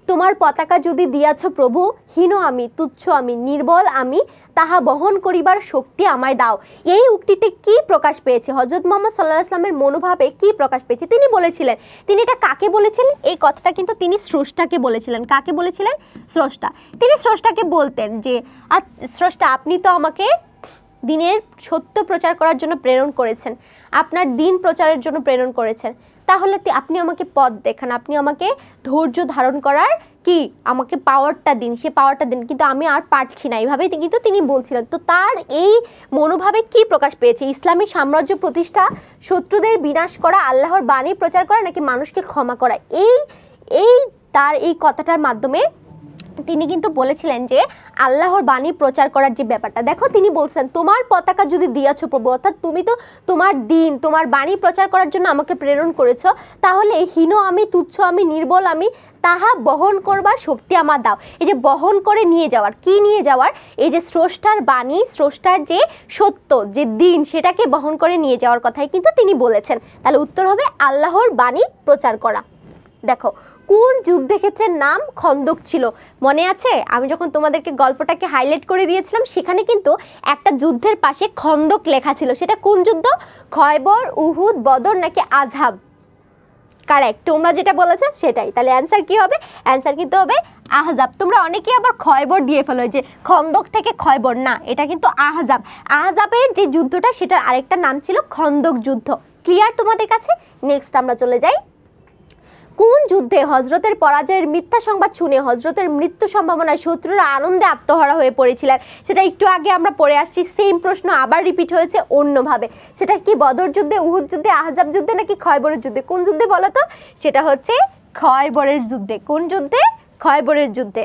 তোমার পতাকা যদি দিয়াছ প্রভু, হীন আমি, তুচ্ছ আমি, নির্বল আমি, তাহা বহন করিবার শক্তি আমায় দাও। এই উক্তিতে কি প্রকাশ পেয়েছে? হযরত মুহাম্মদ সাল্লাল্লাহু আলাইহি ওয়াসাল্লামের মনোভাবে কি প্রকাশ পেয়েছে? তিনি বলেছিলেন, তিনি এটা কাকে বলেছিলেন? এই কথাটা কিন্তু তিনি স্রষ্টাকে বলেছিলেন। কাকে বলেছিলেন? স্রষ্টা। তিনি স্রষ্টাকে বলতেন যে স্রষ্টা, আপনি তো আমাকে দিনের সত্য প্রচার করার জন্য প্রেরণ করেছেন, আপনার দিন প্রচারের জন্য প্রেরণ করেছেন, তাহলে আপনি আমাকে পথ দেখান, আপনি আমাকে ধৈর্য ধারণ করার কি আমাকে পাওয়ারটা দিন, সে পাওয়ারটা দিন, কিন্তু আমি আর পারছি না, এইভাবেই কিন্তু তিনি বলছিলেন। তো তার এই মনোভাবে কি প্রকাশ পেয়েছে? ইসলামী সাম্রাজ্য প্রতিষ্ঠা, শত্রুদের বিনাশ করা, আল্লাহর বাণী প্রচার করা নাকি মানুষকে ক্ষমা করা? এই তার এই কথাটার মাধ্যমে তিনি কিন্তু বলেছিলেন যে আল্লাহর বাণী প্রচার করার যে ব্যাপারটা। দেখো তিনি বলছেন, তোমার পতাকা যদি দিয়াছো প্রভু, অর্থাৎ তুমি তো তোমার দিন, তোমার বাণী প্রচার করার জন্য আমাকে প্রেরণ করেছো, তাহলে হীন আমি, তুচ্ছ আমি, নির্বল আমি, তাহা বহন করবার শক্তি আমার দাও। এই যে বহন করে নিয়ে যাওয়ার, কি নিয়ে যাওয়ার? এই যে স্রষ্টার বাণী, স্রষ্টার যে সত্য, যে দিন, সেটাকে বহন করে নিয়ে যাওয়ার কথাই কিন্তু তিনি বলেছেন। তাহলে উত্তর হবে আল্লাহর বাণী প্রচার করা। দেখো কোন যুদ্ধক্ষেত্রের নাম খন্দক ছিল? মনে আছে আমি যখন তোমাদেরকে গল্পটাকে হাইলাইট করে দিয়েছিলাম, সেখানে কিন্তু একটা যুদ্ধের পাশে খন্দক লেখা ছিল। সেটা কোন যুদ্ধ? খয়বর, উহুদ, বদর নাকি আজহাব? কারেক্ট, তোমরা যেটা বলেছো সেটাই। তাহলে অ্যান্সার কি হবে? অ্যান্সার কিন্তু হবে আহজাব। তোমরা অনেকে আবার খয়বর দিয়ে ফেলো, যে খন্দক থেকে খয়বর, না, এটা কিন্তু আহজাব। আহজাবের যে যুদ্ধটা, সেটার আরেকটা নাম ছিল খন্দক যুদ্ধ। ক্লিয়ার তোমাদের কাছে? নেক্সট আমরা চলে যাই। কোন যুদ্ধে হজরতের পরাজয়ের মিথ্যা সংবাদ শুনে হজরতের মৃত্যু সম্ভাবনায় শত্রুরা আনন্দে আত্মহারা হয়ে পড়েছিলেন? সেটা একটু আগে আমরা পড়ে আসছি, সেম প্রশ্ন আবার রিপিট হয়েছে অন্যভাবে। সেটা কি বদর যুদ্ধে, উহুদ যুদ্ধে, আহজাব যুদ্ধে নাকি খয়বরের যুদ্ধে? কোন যুদ্ধে বলো তো? সেটা হচ্ছে খয়বরের যুদ্ধে। কোন যুদ্ধে? খয়বরের যুদ্ধে।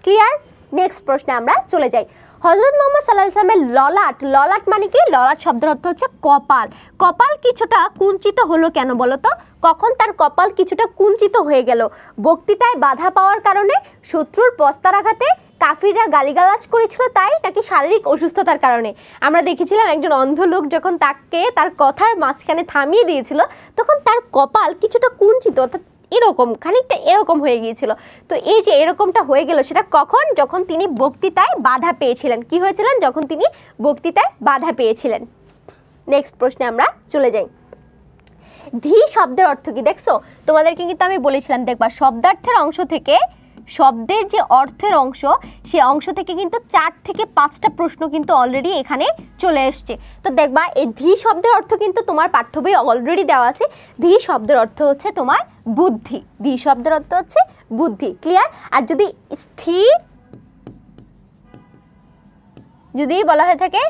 ক্লিয়ার? নেক্সট প্রশ্নে আমরা চলে যাই। হযরত মুহাম্মদ সাল্লাল্লাহু আলাইহি ওয়াসাল্লামের ললাট, ললাট মানে কি? ললাট শব্দের অর্থ হচ্ছে কপাল। কপাল কিছুটা কুঞ্চিত হলো কেন বলো তো? কখন তার কপাল কিছুটা কুঞ্চিত হয়ে গেল? বক্তৃতায় বাধা পাওয়ার কারণে, শত্রুর পস্তারাঘাতে, কাফিররা গালিগালাজ করেছিল তাই, নাকি শারীরিক অসুস্থতার কারণে? আমরা দেখেছিলাম একজন অন্ধ লোক যখন তাকে তার কথার মাঝখানে থামিয়ে দিয়েছিল, তখন তার কপাল কিছুটা কুঞ্চিত, অর্থাৎ এরকম খানিকটা এরকম হয়ে গিয়েছিল। তো এই যে এরকমটা হয়ে গেল, সেটা কখন? যখন তিনি বক্তৃতায় বাধা পেয়েছিলেন। কি হয়েছিলেন? যখন তিনি বক্তৃতায় বাধা পেয়েছিলেন। নেক্সট প্রশ্নে আমরা চলে যাই। ধী শব্দের অর্থ কি? দেখছো তোমাদেরকে কিন্তু আমি বলেছিলাম, দেখবা শব্দার্থের অংশ থেকে, শব্দের যে অর্থের অংশ, সে অংশ থেকে কিন্তু 4 থেকে 5টা প্রশ্ন কিন্তু অলরেডি এখানে চলে এসছে। তো দেখবা এই ধী শব্দের অর্থ কিন্তু তোমার পাঠ্য বইয়ে অলরেডি দেওয়া আছে। ধী শব্দের অর্থ হচ্ছে তোমার বুদ্ধি। ধী শব্দের অর্থ হচ্ছে বুদ্ধি। ক্লিয়ার? আর যদি স্থির, যদি বলা হয়ে থাকে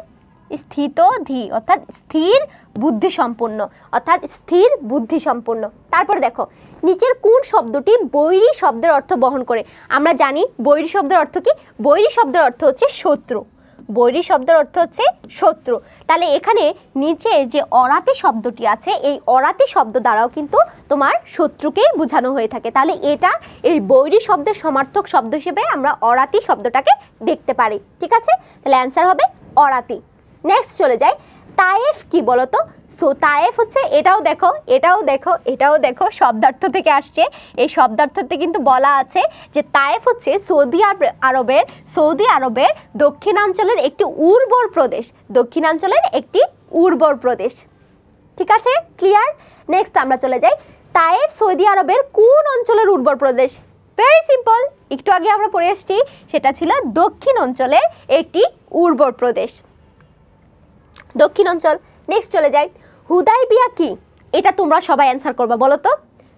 স্থিত ধী, অর্থাৎ স্থির বুদ্ধি সম্পন্ন, অর্থাৎ স্থির বুদ্ধি সম্পন্ন। তারপর দেখো নিচের কোন শব্দটি বৈরী শব্দের অর্থ বহন করে? আমরা জানি বৈরী শব্দের অর্থ কি? বৈরী শব্দের অর্থ হচ্ছে শত্রু। বৈরী শব্দের অর্থ হচ্ছে শত্রু। তাহলে এখানে নিচে যে অরাতি শব্দটি আছে, এই অরাতি শব্দ দ্বারাও কিন্তু তোমার শত্রুকেই বোঝানো হয়ে থাকে। তাহলে এটা এই বৈরী শব্দের সমার্থক শব্দ হিসেবে আমরা অরাতি শব্দটাকে দেখতে পারি। ঠিক আছে? তাহলে অ্যান্সার হবে অরাতি। নেক্সট চলে যাই। তায়েফ কি বলতো? সো তায়েফ হচ্ছে, এটাও দেখো, এটাও দেখো, এটাও দেখো, শব্দার্থ থেকে আসছে। এই শব্দার্থতে কিন্তু বলা আছে যে তায়েফ হচ্ছে সৌদি আরবের দক্ষিণাঞ্চলের একটি উর্বর প্রদেশ। দক্ষিণাঞ্চলের একটি উর্বর প্রদেশ। ঠিক আছে? ক্লিয়ার? নেক্সট আমরা চলে যাই। তায়েফ সৌদি আরবের কোন অঞ্চলের উর্বর প্রদেশ? ভেরি সিম্পল, একটু আগে আমরা পড়ে আসছি, সেটা ছিল দক্ষিণ অঞ্চলের একটি উর্বর প্রদেশ, দক্ষিণ অঞ্চল। নেক্সট চলে যাই, হুদাইবিয়া কি? এটা তোমরা সবাই অ্যান্সার করবা, বলো তো।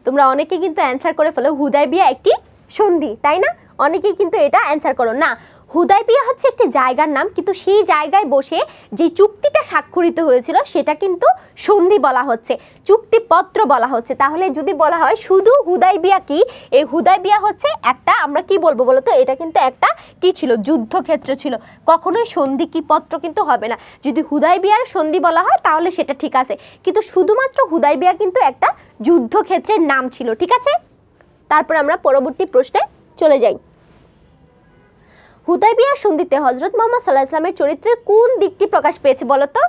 তোমরা অনেকে কিন্তু অ্যান্সার করে ফেলো হুদাইবিয়া একটি সন্ধি, তাই না? অনেকেই কিন্তু এটা অ্যান্সার করো না। হুদাইবিয়া হচ্ছে একটি জায়গার নাম, কিন্তু সেই জায়গায় বসে যে চুক্তিটা স্বাক্ষরিত হয়েছিল সেটা কিন্তু সন্ধি বলা হচ্ছে, চুক্তিপত্র বলা হচ্ছে। তাহলে যদি বলা হয় শুধু হুদাইবিয়া কি, এই হুদাইবিয়া হচ্ছে একটা, আমরা কি বলবো বলো তো, এটা কিন্তু একটা কি ছিল? যুদ্ধক্ষেত্র ছিল। কখনোই সন্ধি কি পত্র কিন্তু হবে না। যদি হুদাইবিয়ার সন্ধি বলা হয় তাহলে সেটা ঠিক আছে, কিন্তু শুধুমাত্র হুদাইবিয়া কিন্তু একটা যুদ্ধক্ষেত্রের নাম ছিল, ঠিক আছে? তারপর আমরা পরবর্তী প্রশ্নে চলে যাই। হুদাইবিয়ার সন্ধিতে হযরত মুহাম্মদ সাল্লাল্লাহু আলাইহি ওয়াসাল্লামের চরিত্রের কোন দিকটি প্রকাশ পেয়েছে বলো তো?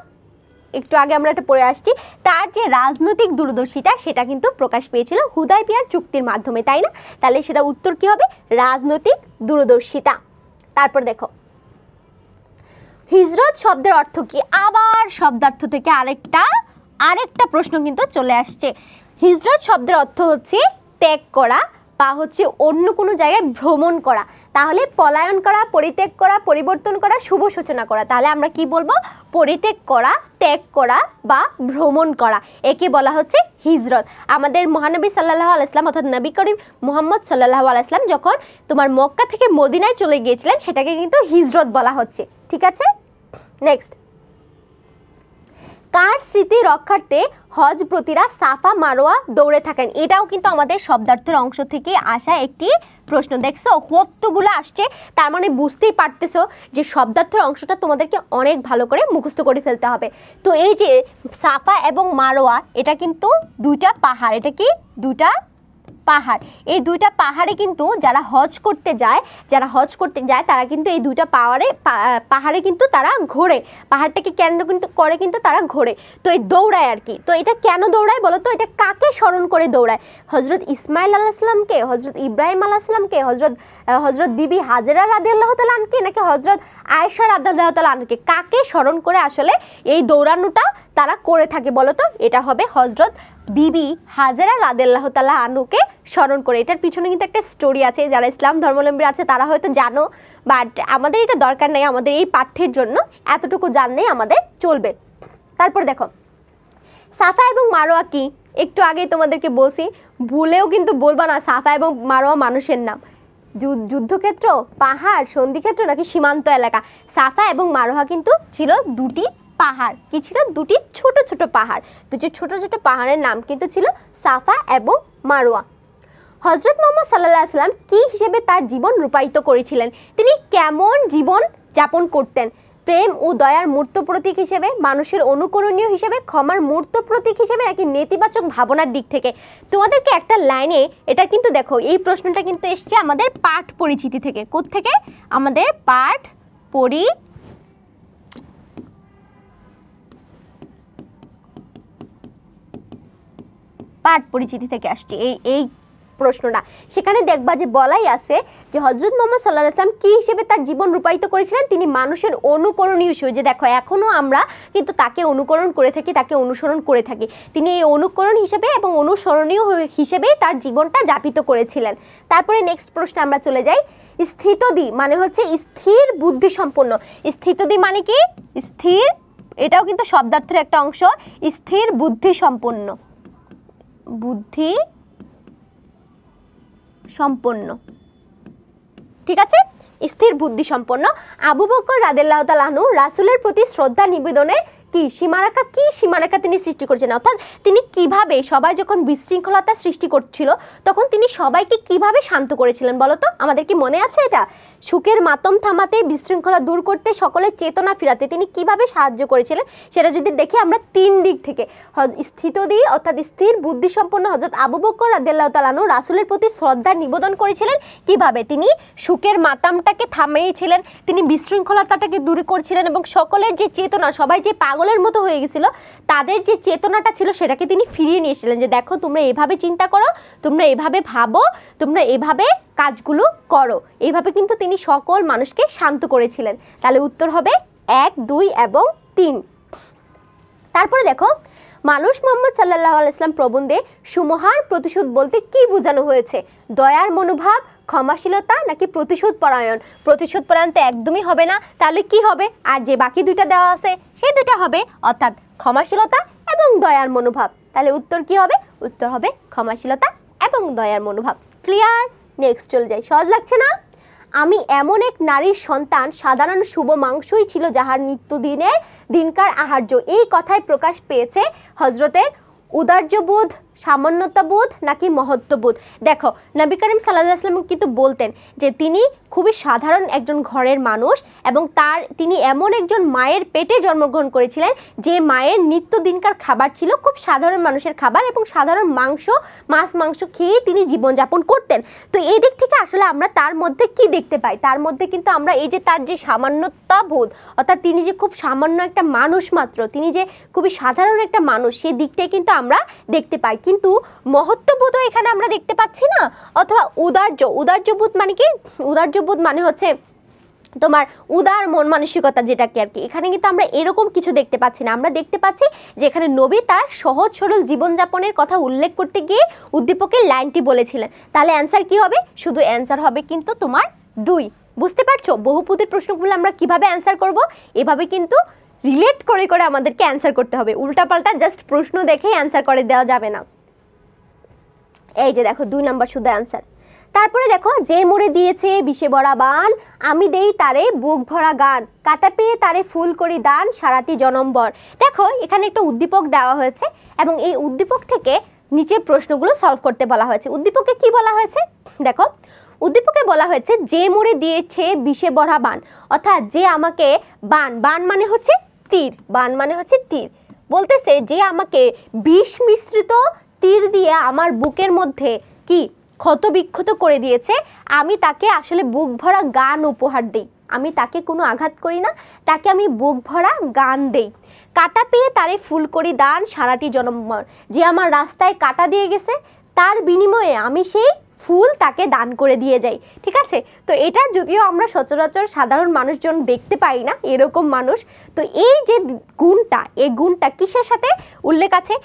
একটু আগে আমরা এটা পড়ে আসছি, তার যে রাজনৈতিক দূরদর্শিতা সেটা কিন্তু প্রকাশ পেয়েছিল হুদাইবিয়ার চুক্তির মাধ্যমে, তাই না? তাহলে সেটা উত্তর কি হবে? রাজনৈতিক দূরদর্শিতা। তারপর দেখো, হিজরত শব্দের অর্থ কি? আবার শব্দার্থ থেকে আরেকটা প্রশ্ন কিন্তু চলে আসছে। হিজরত শব্দের অর্থ হচ্ছে ত্যাগ করা বা হচ্ছে অন্য কোনো জায়গায় ভ্রমণ করা। তাহলে পলায়ন করা, পরিত্যাগ করা, পরিবর্তন করা, শুভ সূচনা করা। তাহলে আমরা কি বলবো? পরিত্যাগ করা, ত্যাগ করা বা ভ্রমণ করা, একে বলা হচ্ছে হিজরত। আমাদের মহানবী সাল্লাল্লাহু আলাইহি ওয়াসাল্লাম অর্থাৎ নবী করিম মুহাম্মদ সাল্লাল্লাহু আলাইহি ওয়াসাল্লাম যখন তোমার মক্কা থেকে মদিনায় চলে গিয়েছিলেন সেটাকে কিন্তু হিজরত বলা হচ্ছে, ঠিক আছে? নেক্সট, কার স্মৃতি রক্ষার্থে হজব্রতীরা সাফা মারোয়া দৌড়ে থাকেন? এটাও কিন্তু আমাদের শব্দার্থের অংশ থেকে আসা একটি প্রশ্ন। দেখছো কতগুলো আসছে, তার মানে বুঝতেই পারতেছো যে শব্দার্থের অংশটা তোমাদেরকে অনেক ভালো করে মুখস্থ করে ফেলতে হবে। তো এই যে সাফা এবং মারোয়া, এটা কিন্তু দুইটা পাহাড়, এটা কি? দুইটা পাহাড়। এই দুইটা পাহাড়ে কিন্তু যারা হজ করতে যায় তারা কিন্তু এই দুইটা পাহাড়ে কিন্তু তারা ঘোরে, পাহাড়টাকে কেন কিন্তু করে, কিন্তু তারা ঘোরে। তো এই দৌড়ায় আর কি। তো এটা কেন দৌড়ায় বলো তো? এটা কাকে স্মরণ করে দৌড়ায়? হজরত ইসমাইল আলাইহিস সালামকে, হজরত ইব্রাহিম আলাইহিস সালামকে, হজরত বিবি হাজেরা রাদিয়াল্লাহু তাআলা আনহাকে, নাকি হজরত আয়েশা রাদিয়াল্লাহু তাআলা আনহাকে? কাকে স্মরণ করে আসলে এই দৌড়ানোটা তারা করে থাকে বলো তো? এটা হবে হজরত বিবি হাজেরা রাদিয়াল্লাহু তাআলা আনহুকে স্মরণ করে। এটার পিছনে কিন্তু একটা স্টোরি আছে, যারা ইসলাম ধর্মাবলম্বী আছে তারা হয়তো জানো, বাট আমাদের এটা দরকার নেই, আমাদের এই পাঠ্যের জন্য এতটুকু জানলেই আমাদের চলবে। তারপর দেখো, সাফা এবং মারোয়া কি? একটু আগেই তোমাদেরকে বলছি, ভুলেও কিন্তু বলবা না সাফা এবং মারোয়া মানুষের নাম। যুদ্ধক্ষেত্র, পাহাড়, সন্ধিক্ষেত্র নাকি সীমান্ত এলাকা? সাফা এবং মারোয়া কিন্তু ছিল দুটি পাহাড়। কি ছিল? দুটি ছোট ছোট পাহাড়। দুটি ছোট ছোট পাহাড়ের নাম কিন্তু ছিল সাফা এবং মারোয়া। হযরত মুহাম্মদ সাল্লাল্লাহু আলাইহি ওয়াসাল্লাম কি হিসেবে তার জীবন রূপায়িত করেছিলেন? তিনি কেমন জীবন যাপন করতেন? প্রেম ও দয়ার মূর্ত প্রতীক হিসেবে, মানুষের অনুকরণীয় হিসেবে, ক্ষমার মূর্ত প্রতীক হিসেবে, নাকি নেতিবাচক ভাবনার দিক থেকে? তোমাদেরকে একটা লাইনে, এটা কিন্তু দেখো এই প্রশ্নটা কিন্তু এসছে আমাদের পাঠ পরিচিতি থেকে। কোত্থেকে? আমাদের পাঠ পরিচিতি থেকে আসছে এই প্রশ্নটা। সেখানে দেখবা যে বলাই আছে যে হযরত মুহাম্মদ সাল্লাল্লাহু আলাইহি ওয়াসাল্লাম কি হিসেবে তার জীবন রূপায়িত করেছিলেন? তিনি মানুষের অনুকরণীয় হিসেবে। যে দেখো এখনো আমরা কিন্তু তাকে অনুকরণ করে থাকি, তাকে অনুসরণ করে থাকি। তিনি এই অনুকরণ হিসেবে এবং অনুসরণীয় হিসেবে তার জীবনটা যাপিত করেছিলেন। তারপরে নেক্সট প্রশ্নে আমরা চলে যাই। স্থিতদি মানে হচ্ছে স্থির বুদ্ধি সম্পন্ন। স্থিতদি মানে কি? স্থির, এটাও কিন্তু শব্দার্থের একটা অংশ। স্থির বুদ্ধি সম্পন্ন, বুদ্ধি সম্পন্ন, ঠিক আছে? স্থির বুদ্ধি সম্পন্ন। আবু বকর রাদিয়াল্লাহু তাআলা আনহু রাসূলের প্রতি শ্রদ্ধা নিবেদনের কি সীমারেখা তিনি সৃষ্টি করেছেন? অর্থাৎ তিনি কিভাবে, সবাই যখন বিশৃঙ্খলতা সৃষ্টি করছিল তখন তিনি সবাইকে কিভাবে শান্ত করেছিলেন বলো তো? আমাদের কি মনে আছে এটা? সুখের মাতম থামাতে, বিশৃঙ্খলা দূর করতে, সকলের চেতনা ফিরাতে তিনি কিভাবে সাহায্য করেছিলেন সেটা যদি দেখি আমরা তিন দিক থেকে। স্থিতদি অর্থাৎ স্থির বুদ্ধি সম্পন্ন হযরত আবু বকর রাদিয়াল্লাহু তাআলা আনহু রাসূলের প্রতি শ্রদ্ধা নিবেদন করেছিলেন কিভাবে? তিনি সুখের মাতামটাকে থামিয়েছিলেন, তিনি বিশৃঙ্খলতাটাকে দূর করেছিলেন এবং সকলের যে চেতনা, সবাই যে পাগলের মতো হয়ে গেছিল তাদের যে চেতনাটা ছিল সেটাকে তিনি ফিরিয়ে নিয়ে এসেছিলেন। যে দেখো তোমরা এভাবে চিন্তা করো, তোমরা এভাবে ভাবো, তোমরা এভাবে কাজগুলো করো। এইভাবে কিন্তু তিনি সকল মানুষকে শান্ত করেছিলেন। তাহলে উত্তর হবে 1, 2 এবং 3। তারপরে দেখো, মানুষ মোহাম্মদ সাল্লাল্লাহু আলাইহি ওয়াসাল্লাম প্রবন্ধে সুমহান প্রতিশোধ বলতে কি বোঝানো হয়েছে? দয়ার মনোভাব, ক্ষমাশীলতা নাকি প্রতিশোধ পরায়ণ? প্রতিশোধ পরায়ণ তো একদমই হবে না, তাহলে কি হবে? আর যে বাকি দুইটা দেওয়া আছে সেই দুইটা হবে, অর্থাৎ ক্ষমাশীলতা এবং দয়ার মনোভাব। তাহলে উত্তর কি হবে? উত্তর হবে ক্ষমাশীলতা এবং দয়ার মনোভাব। ক্লিয়ার? নেক্সট চলে যাই। সহজ লাগছে না? আমি এমন এক নারীর সন্তান, সাধারণ শুভ মাংসই ছিল যাহার নিত্যদিনের দিনকার আহার্য। এই কথায় প্রকাশ পেয়েছে হজরতের উদার্যবোধ, সামান্যতাবোধ নাকি মহত্ববোধ? দেখো, নবী করিম সাল্লাল্লাহু আলাইহি ওয়াসাল্লাম কিন্তু বলতেন যে তিনি খুবই সাধারণ একজন ঘরের মানুষ এবং তিনি এমন একজন মায়ের পেটে জন্মগ্রহণ করেছিলেন যে মায়ের নিত্যদিনকার খাবার ছিল খুব সাধারণ মানুষের খাবার এবং সাধারণ মাছ মাংস খেয়ে তিনি জীবনযাপন করতেন। তো এই দিক থেকে আসলে আমরা তার মধ্যে কি দেখতে পাই? তার মধ্যে কিন্তু আমরা এই যে তার যে সামান্যতাবোধ, অর্থাৎ তিনি যে খুব সামান্য একটা মানুষ মাত্র, তিনি যে খুবই সাধারণ একটা মানুষ, সেই দিকটাই কিন্তু আমরা দেখতে পাই। কিন্তু মহত্ববোধও এখানে আমরা দেখতে পাচ্ছি না। অথবা উদার্যবোধ মানে কি? উদার্যবোধ মানে হচ্ছে তোমার উদার মন মানসিকতা, যেটাকে আর কি, এখানে কিন্তু আমরা এরকম কিছু দেখতে পাচ্ছি না। আমরা দেখতে পাচ্ছি যে এখানে নবী তার সহজ সরল জীবনযাপনের কথা উল্লেখ করতে গিয়ে উদ্দীপকের লাইনটি বলেছিলেন। তাহলে অ্যান্সার কি হবে? শুধু অ্যান্সার হবে কিন্তু তোমার 2। বুঝতে পারছো বহুপদীর প্রশ্নগুলো আমরা কিভাবে অ্যান্সার করব? এভাবে কিন্তু রিলেট করে করে আমাদেরকে অ্যান্সার করতে হবে। উল্টাপাল্টা জাস্ট প্রশ্ন দেখেই অ্যান্সার করে দেওয়া যাবে না। এই যে দেখো 2 নাম্বার শুধু অ্যান্সার। তারপরে দেখো, যে মোড়ে দিয়েছে বিষে ভরা বান, আমি দেই তারে বুক ভরা গান, কাটা পেয়ে তারে ফুল করি দান, সারাটি জনমবর। দেখো এখানে একটা উদ্দীপক দেওয়া হয়েছে এবং এই উদ্দীপক থেকে নিচের প্রশ্নগুলো সলভ করতে বলা হয়েছে। উদ্দীপকে কি বলা হয়েছে? দেখো, উদ্দীপকে বলা হয়েছে যে মোড়ে দিয়েছে বিষে ভরা বান, অর্থাৎ যে আমাকে বান মানে হচ্ছে তীর, বান মানে হচ্ছে তীর, বলতেছে যে আমাকে বিষ মিশ্রিত তীর দিয়ে আমার বুকের মধ্যে কি ক্ষত বিক্ষত করে দিয়েছে, আমি তাকে আসলে বুক ভরা গান উপহার দিই। আমি তাকে কোনো আঘাত করি না, তাকে আমি বুক ভরা গান দেই। কাটা পেয়ে তারে ফুল করি দান, সারাটি জনমবর। যে আমার রাস্তায় কাটা দিয়ে গেছে তার বিনিময়ে আমি সেই ফুল তাকে দান করে দিয়ে যাই। ঠিক আছে? তো এটা যদিও আমরা সচরাচর সাধারণ মানুষজন দেখতে পাই না এরকম মানুষ। তো এই যে গুণটা, এই গুণটা কিসের সাথে উল্লেখ আছে?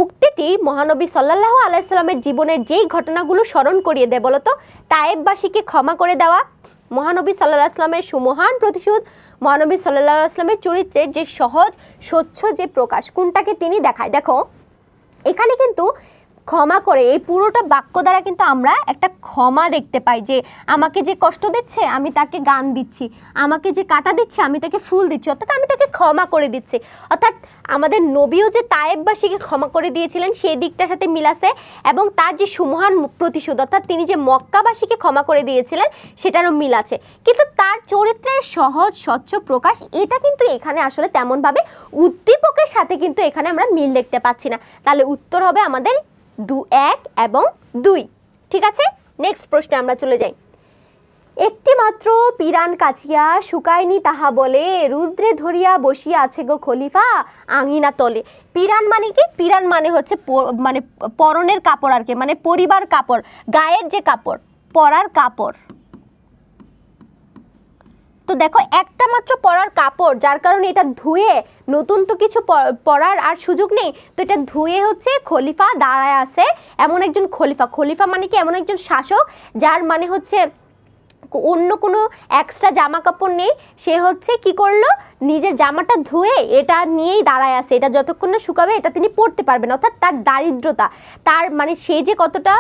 উক্তিটি মহানবী সাল্লাল্লাহু আলাইহি সাল্লামের জীবনের যেই ঘটনাগুলো স্মরণ করিয়ে দেয় বলতো, তায়েববাসীকে ক্ষমা করে দেওয়া, মহানবী সাল্লাল্লাহু আলাইহি সাল্লামের সুমহান প্রতিশোধ, মহানবী সাল্লাল্লাহু আলাইহি সাল্লামের চরিত্রের যে সহজ স্বচ্ছ যে প্রকাশ, কোনটাকে তিনি দেখায়। দেখো এখানে কিন্তু ক্ষমা করে, এই পুরোটা বাক্য দ্বারা কিন্তু আমরা একটা ক্ষমা দেখতে পাই, যে আমাকে যে কষ্ট দিচ্ছে আমি তাকে গান দিচ্ছি, আমাকে যে কাটা দিচ্ছে আমি তাকে ফুল দিচ্ছি, অর্থাৎ আমি তাকে ক্ষমা করে দিচ্ছি। অর্থাৎ আমাদের নবীও যে তায়েববাসীকে ক্ষমা করে দিয়েছিলেন সেই দিকটার সাথে মিল আছে এবং তার যে সুমহান প্রতিশোধ, অর্থাৎ তিনি যে মক্কাবাসীকে ক্ষমা করে দিয়েছিলেন সেটারও মিল আছে। কিন্তু তার চরিত্রের সহজ স্বচ্ছ প্রকাশ, এটা কিন্তু এখানে আসলে তেমনভাবে উদ্দীপকের সাথে কিন্তু এখানে আমরা মিল দেখতে পাচ্ছি না। তাহলে উত্তর হবে আমাদের 1 এবং 2। ঠিক আছে? নেক্সট প্রশ্নে আমরা চলে যাই। একটি মাত্র পিরান কাছিয়া শুকায়নি তাহা বলে, রুদ্রে ধরিয়া বসিয়া আছে গো খলিফা আঙিনা তলে। পিরান মানে কি? পিরান মানে হচ্ছে মানে পরনের কাপড় আর কি, মানে পরিবার কাপড়, গায়ের যে কাপড়, পরার কাপড়। তো দেখো একটা মাত্র পরার কাপড়, যার কারণে এটা ধুয়ে নতুন তো কিছু পরার আর সুযোগ নেই, তো এটা ধুয়ে হচ্ছে খলিফা দাঁড়ায় আছে, এমন একজন খলিফা। খলিফা মানে কি? এমন একজন শাসক যার মানে হচ্ছে অন্য কোনো এক্সট্রা জামা কাপড় নেই, সে হচ্ছে কি করলো, নিজের জামাটা ধুয়ে এটা নিয়েই দাঁড়ায় আছে, এটা যতক্ষণ না শুকাবে এটা তিনি পরতে পারবেন। অর্থাৎ তার দারিদ্রতা, তার মানে সে যে কতটা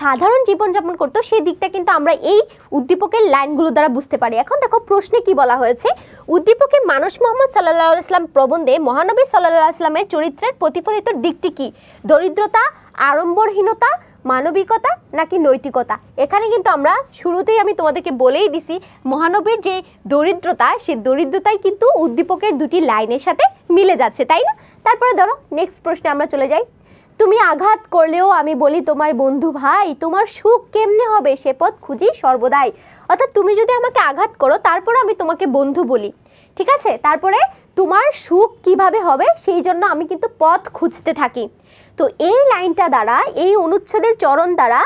সাধারণ জীবনযাপন করতো সেই দিকটা কিন্তু আমরা এই উদ্দীপকের লাইনগুলো দ্বারা বুঝতে পারি। এখন দেখো প্রশ্নে কি বলা হয়েছে, উদ্দীপকে মানুষ মোহাম্মদ সাল্লাল্লাহু আলাইহি সাল্লাম প্রবন্ধে মহানবী সাল্লাল্লাহু আলাইহি সাল্লামের চরিত্রের প্রতিফলিত দিকটি কি? দরিদ্রতা, আড়ম্বরহীনতা, মানবিকতা নাকি নৈতিকতা? এখানে কিন্তু আমরা শুরুতেই আমি তোমাদেরকে বলেই দিছি, মহানবীর যে দরিদ্রতা, সেই দরিদ্রতাই কিন্তু উদ্দীপকের দুটি লাইনের সাথে মিলে যাচ্ছে, তাই না? তারপরে ধরো নেক্সট প্রশ্নে আমরা চলে যাই। তুমি আঘাত করলেও আমি বলি তোমায় বন্ধু ভাই, তোমার সুখ কেমনে হবে সে পথ খুঁজি সর্বদাই। অর্থাৎ তুমি যদি আমাকে আঘাত করো তারপর আমি তোমাকে বন্ধু বলি, ঠিক আছে? তারপরে তোমার সুখ কিভাবে হবে সেই জন্য আমি কিন্তু পথ খুঁজতে থাকি। তো এই লাইনটা দ্বারা, এই অনুচ্ছেদের চরণ দ্বারা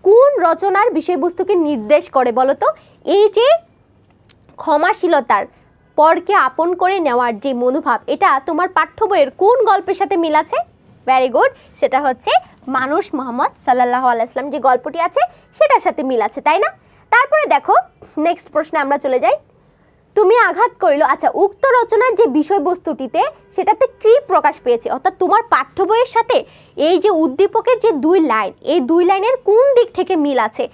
কোন রচনার বিষয়বস্তুকে নির্দেশ করে বলো তো? এই যে ক্ষমাশীলতার পরকে আপন করে নেওয়ার যে মনোভাব, এটা তোমার পাঠ্য বইয়ের কোন গল্পের সাথে মিল আছে? ভেরি গুড, সেটা হচ্ছে মানুষ মুহাম্মদ সাল্লাল্লাহু আলাইহি ওয়াসাল্লাম যে গল্পটি আছে সেটার সাথে মিল আছে, তাই না? তারপরে দেখো নেক্সট প্রশ্নে আমরা চলে যাই। তুমি আঘাত করিল, আচ্ছা উক্ত রচনার যে বিষয়বস্তুটিতে সেটাতে কি প্রকাশ পেয়েছে, অর্থাৎ তোমার পাঠ্য বইয়ের সাথে এই যে উদ্দীপকের যে 2 লাইন, এই 2 লাইনের কোন দিক থেকে মিল আছে?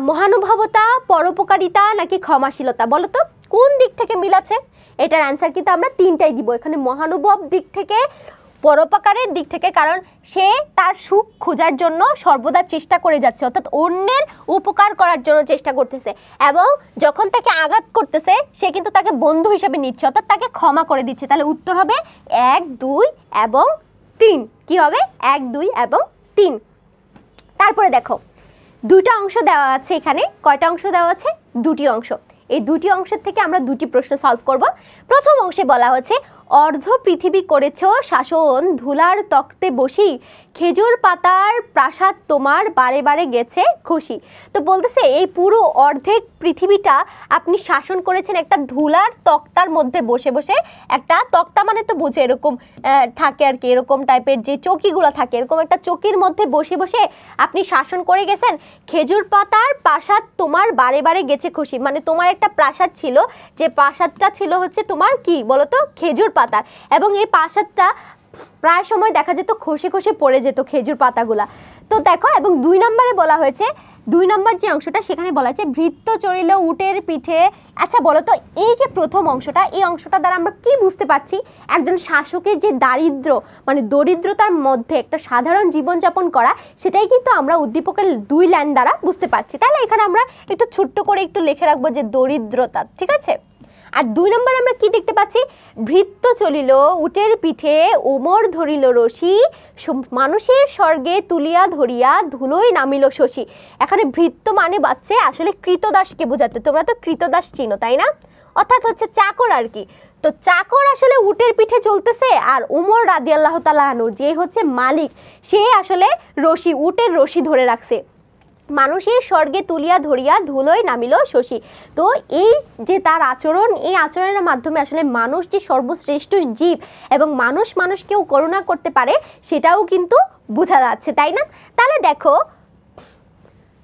মহানুভবতা, পরোপকারিতা নাকি ক্ষমাশীলতা? বলো তো কোন দিক থেকে মিল আছে? এটার অ্যান্সার কিন্তু আমরা 3টাই দিব। এখানে মহানুভব দিক থেকে, পরোপকারের দিক থেকে, কারণ সে তার সুখ খোঁজার জন্য সর্বদা চেষ্টা করে যাচ্ছে, অর্থাৎ অন্যের উপকার করার জন্য চেষ্টা করতেছে, এবং যখন তাকে আঘাত করতেছে সে কিন্তু তাকে বন্ধু হিসেবে নিচ্ছে, অর্থাৎ তাকে ক্ষমা করে দিচ্ছে। তাহলে উত্তর হবে 1, 2 এবং 3। কি হবে? 1, 2 এবং 3। তারপরে দেখো 2টা অংশ দেওয়া আছে এখানে। কয়টা অংশ দেওয়া আছে? 2টি অংশ। এই 2টি অংশের থেকে আমরা 2টি প্রশ্ন সলভ করব। প্রথম অংশে বলা হচ্ছে, অর্ধ পৃথিবী করেছ শাসন, ধুলার তক্তে বসি, খেজুর পাতার প্রাসাদ তোমার বারে বারে গেছে খুশি। তো বলতেছে এই পুরো অর্ধেক পৃথিবীটা আপনি শাসন করেছেন একটা ধুলার তক্তার মধ্যে বসে বসে। একটা তক্তা মানে তো বোঝে এরকম থাকে আর কি, এরকম টাইপের যে চৌকিগুলো থাকে, এরকম একটা চৌকির মধ্যে বসে বসে আপনি শাসন করে গেছেন। খেজুর পাতার প্রাসাদ তোমার বারে বারে গেছে খুশি, মানে তোমার একটা প্রাসাদ ছিল, যে প্রাসাদটা ছিল হচ্ছে তোমার কি বলতো, খেজুর পাতার, এবং এই প্রাসাদটা প্রায় সময় দেখা যেত খসে খসে পড়ে যেত খেজুর পাতাগুলা। তো দেখো, এবং 2 নম্বরে বলা হয়েছে, 2 নম্বর যে অংশটা সেখানে বলা আছে ভৃত্য চড়িল উটের পিঠে। আচ্ছা বলো তো এই যে প্রথম অংশটা, এই অংশটা দ্বারা আমরা কি বুঝতে পারছি? একজন শাসকের যে দারিদ্র, মানে দরিদ্রতার মধ্যে একটা সাধারণ জীবনযাপন করা, সেটাই কিন্তু আমরা উদ্দীপকের 2 লাইন দ্বারা বুঝতে পারছি। তাহলে এখানে আমরা একটু ছোট্ট করে একটু লিখে রাখবো যে দরিদ্রতা, ঠিক আছে? আর 2 নম্বরে আমরা কি দেখতে পাচ্ছি? ভৃত্য চলিল উটের পিঠে, ওমর ধরিল রশি, মানুষের স্বর্গে তুলিয়া ধরিয়া ধুলোয় নামিল শশী। এখানে ভৃত্য মানে বাচ্চে আসলে কৃতদাসকে বোঝাতে। তোমরা তো কৃতদাস চিনো, তাই না? অর্থাৎ হচ্ছে চাকর আর কি। তো চাকর আসলে উটের পিঠে চলতেছে, আর উমর রাদিয়াল্লাহু তাআলা আনহু যে হচ্ছে মালিক, সে আসলে রশি, উটের রশি ধরে রাখছে। মানুষের স্বর্গে তুলিয়া ধরিয়া ধুলোয় নামিল শশী। তো এই যে তার আচরণ, এই আচরণের মাধ্যমে আসলে মানুষ যে সর্বশ্রেষ্ঠ জীব এবং মানুষ মানুষকেও করুণা করতে পারে সেটাও কিন্তু বোঝা যাচ্ছে, তাই না? তাহলে দেখো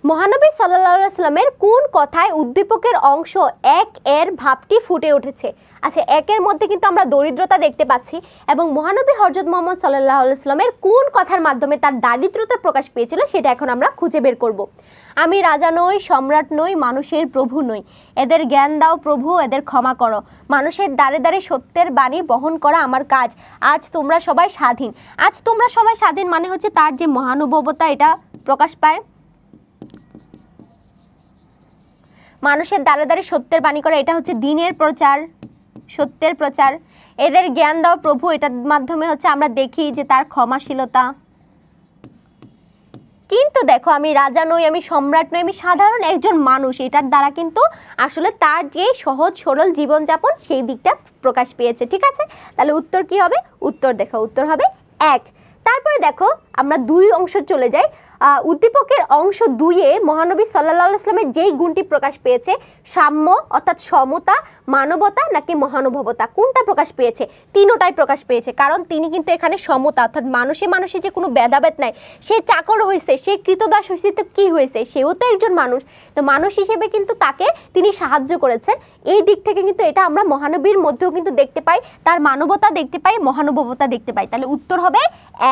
মহানবী সাল্লাল্লাহু আলাইহি সাল্লামের কোন কথায় উদ্দীপকের অংশ 1 এর ভাবটি ফুটে উঠেছে? আচ্ছা 1 এর মধ্যে কিন্তু আমরা দরিদ্রতা দেখতে পাচ্ছি, এবং মহানবী হযরত মুহাম্মদ সাল্লাল্লাহু আলাইহি সাল্লামের কোন কথার মাধ্যমে তার দারিদ্রতা প্রকাশ পেয়েছিল সেটা এখন আমরা খুঁজে বের করব। আমি রাজা নই, সম্রাট নই, মানুষের প্রভু নই, এদের জ্ঞান দাও প্রভু, এদের ক্ষমা করো, মানুষের দ্বারে দ্বারে সত্যের বাণী বহন করা আমার কাজ, আজ তোমরা সবাই স্বাধীন। আজ তোমরা সবাই স্বাধীন মানে হচ্ছে তার যে মহানুভবতা এটা প্রকাশ পায়। মানুষের দ্বারে দ্বারে সত্যের বাণী করা, এটা হচ্ছে দ্বীনের প্রচার, সত্যের প্রচার। এদের জ্ঞান দাও প্রভু, এটার মাধ্যমে হচ্ছে আমরা দেখি যে তার ক্ষমাশীলতা। কিন্তু দেখো আমি রাজা নই, আমি সম্রাট নই, আমি সাধারণ একজন মানুষ, এটার দ্বারা কিন্তু আসলে তার যে সহজ সরল জীবনযাপন সেই দিকটা প্রকাশ পেয়েছে, ঠিক আছে? তাহলে উত্তর কি হবে? উত্তর দেখো, উত্তর হবে 1। তারপরে দেখো আমরা 2 অংশ চলে যাই। উদ্দীপকের অংশ 2-এ মহানবী সাল্লাল্লাহু আলাইহি ওয়াসাল্লামের যেই গুণটি প্রকাশ পেয়েছে, সাম্য অর্থাৎ সমতা, মানবতা নাকি মহানুভবতা, কোনটা প্রকাশ পেয়েছে? 3টাই প্রকাশ পেয়েছে, কারণ তিনি কিন্তু এখানে সমতা অর্থাৎ মানুষে মানুষে যে কোনো ভেদাভেদ নাই। সে চাকর হয়েছে, সে কৃতদাস হয়েছে, তো কী হয়েছে? সেও তো একজন মানুষ, তো মানুষ হিসেবে কিন্তু তাকে তিনি সাহায্য করেছেন। এই দিক থেকে কিন্তু এটা আমরা মহানবীর মধ্যেও কিন্তু দেখতে পাই, তার মানবতা দেখতে পাই, মহানুভবতা দেখতে পাই। তাহলে উত্তর হবে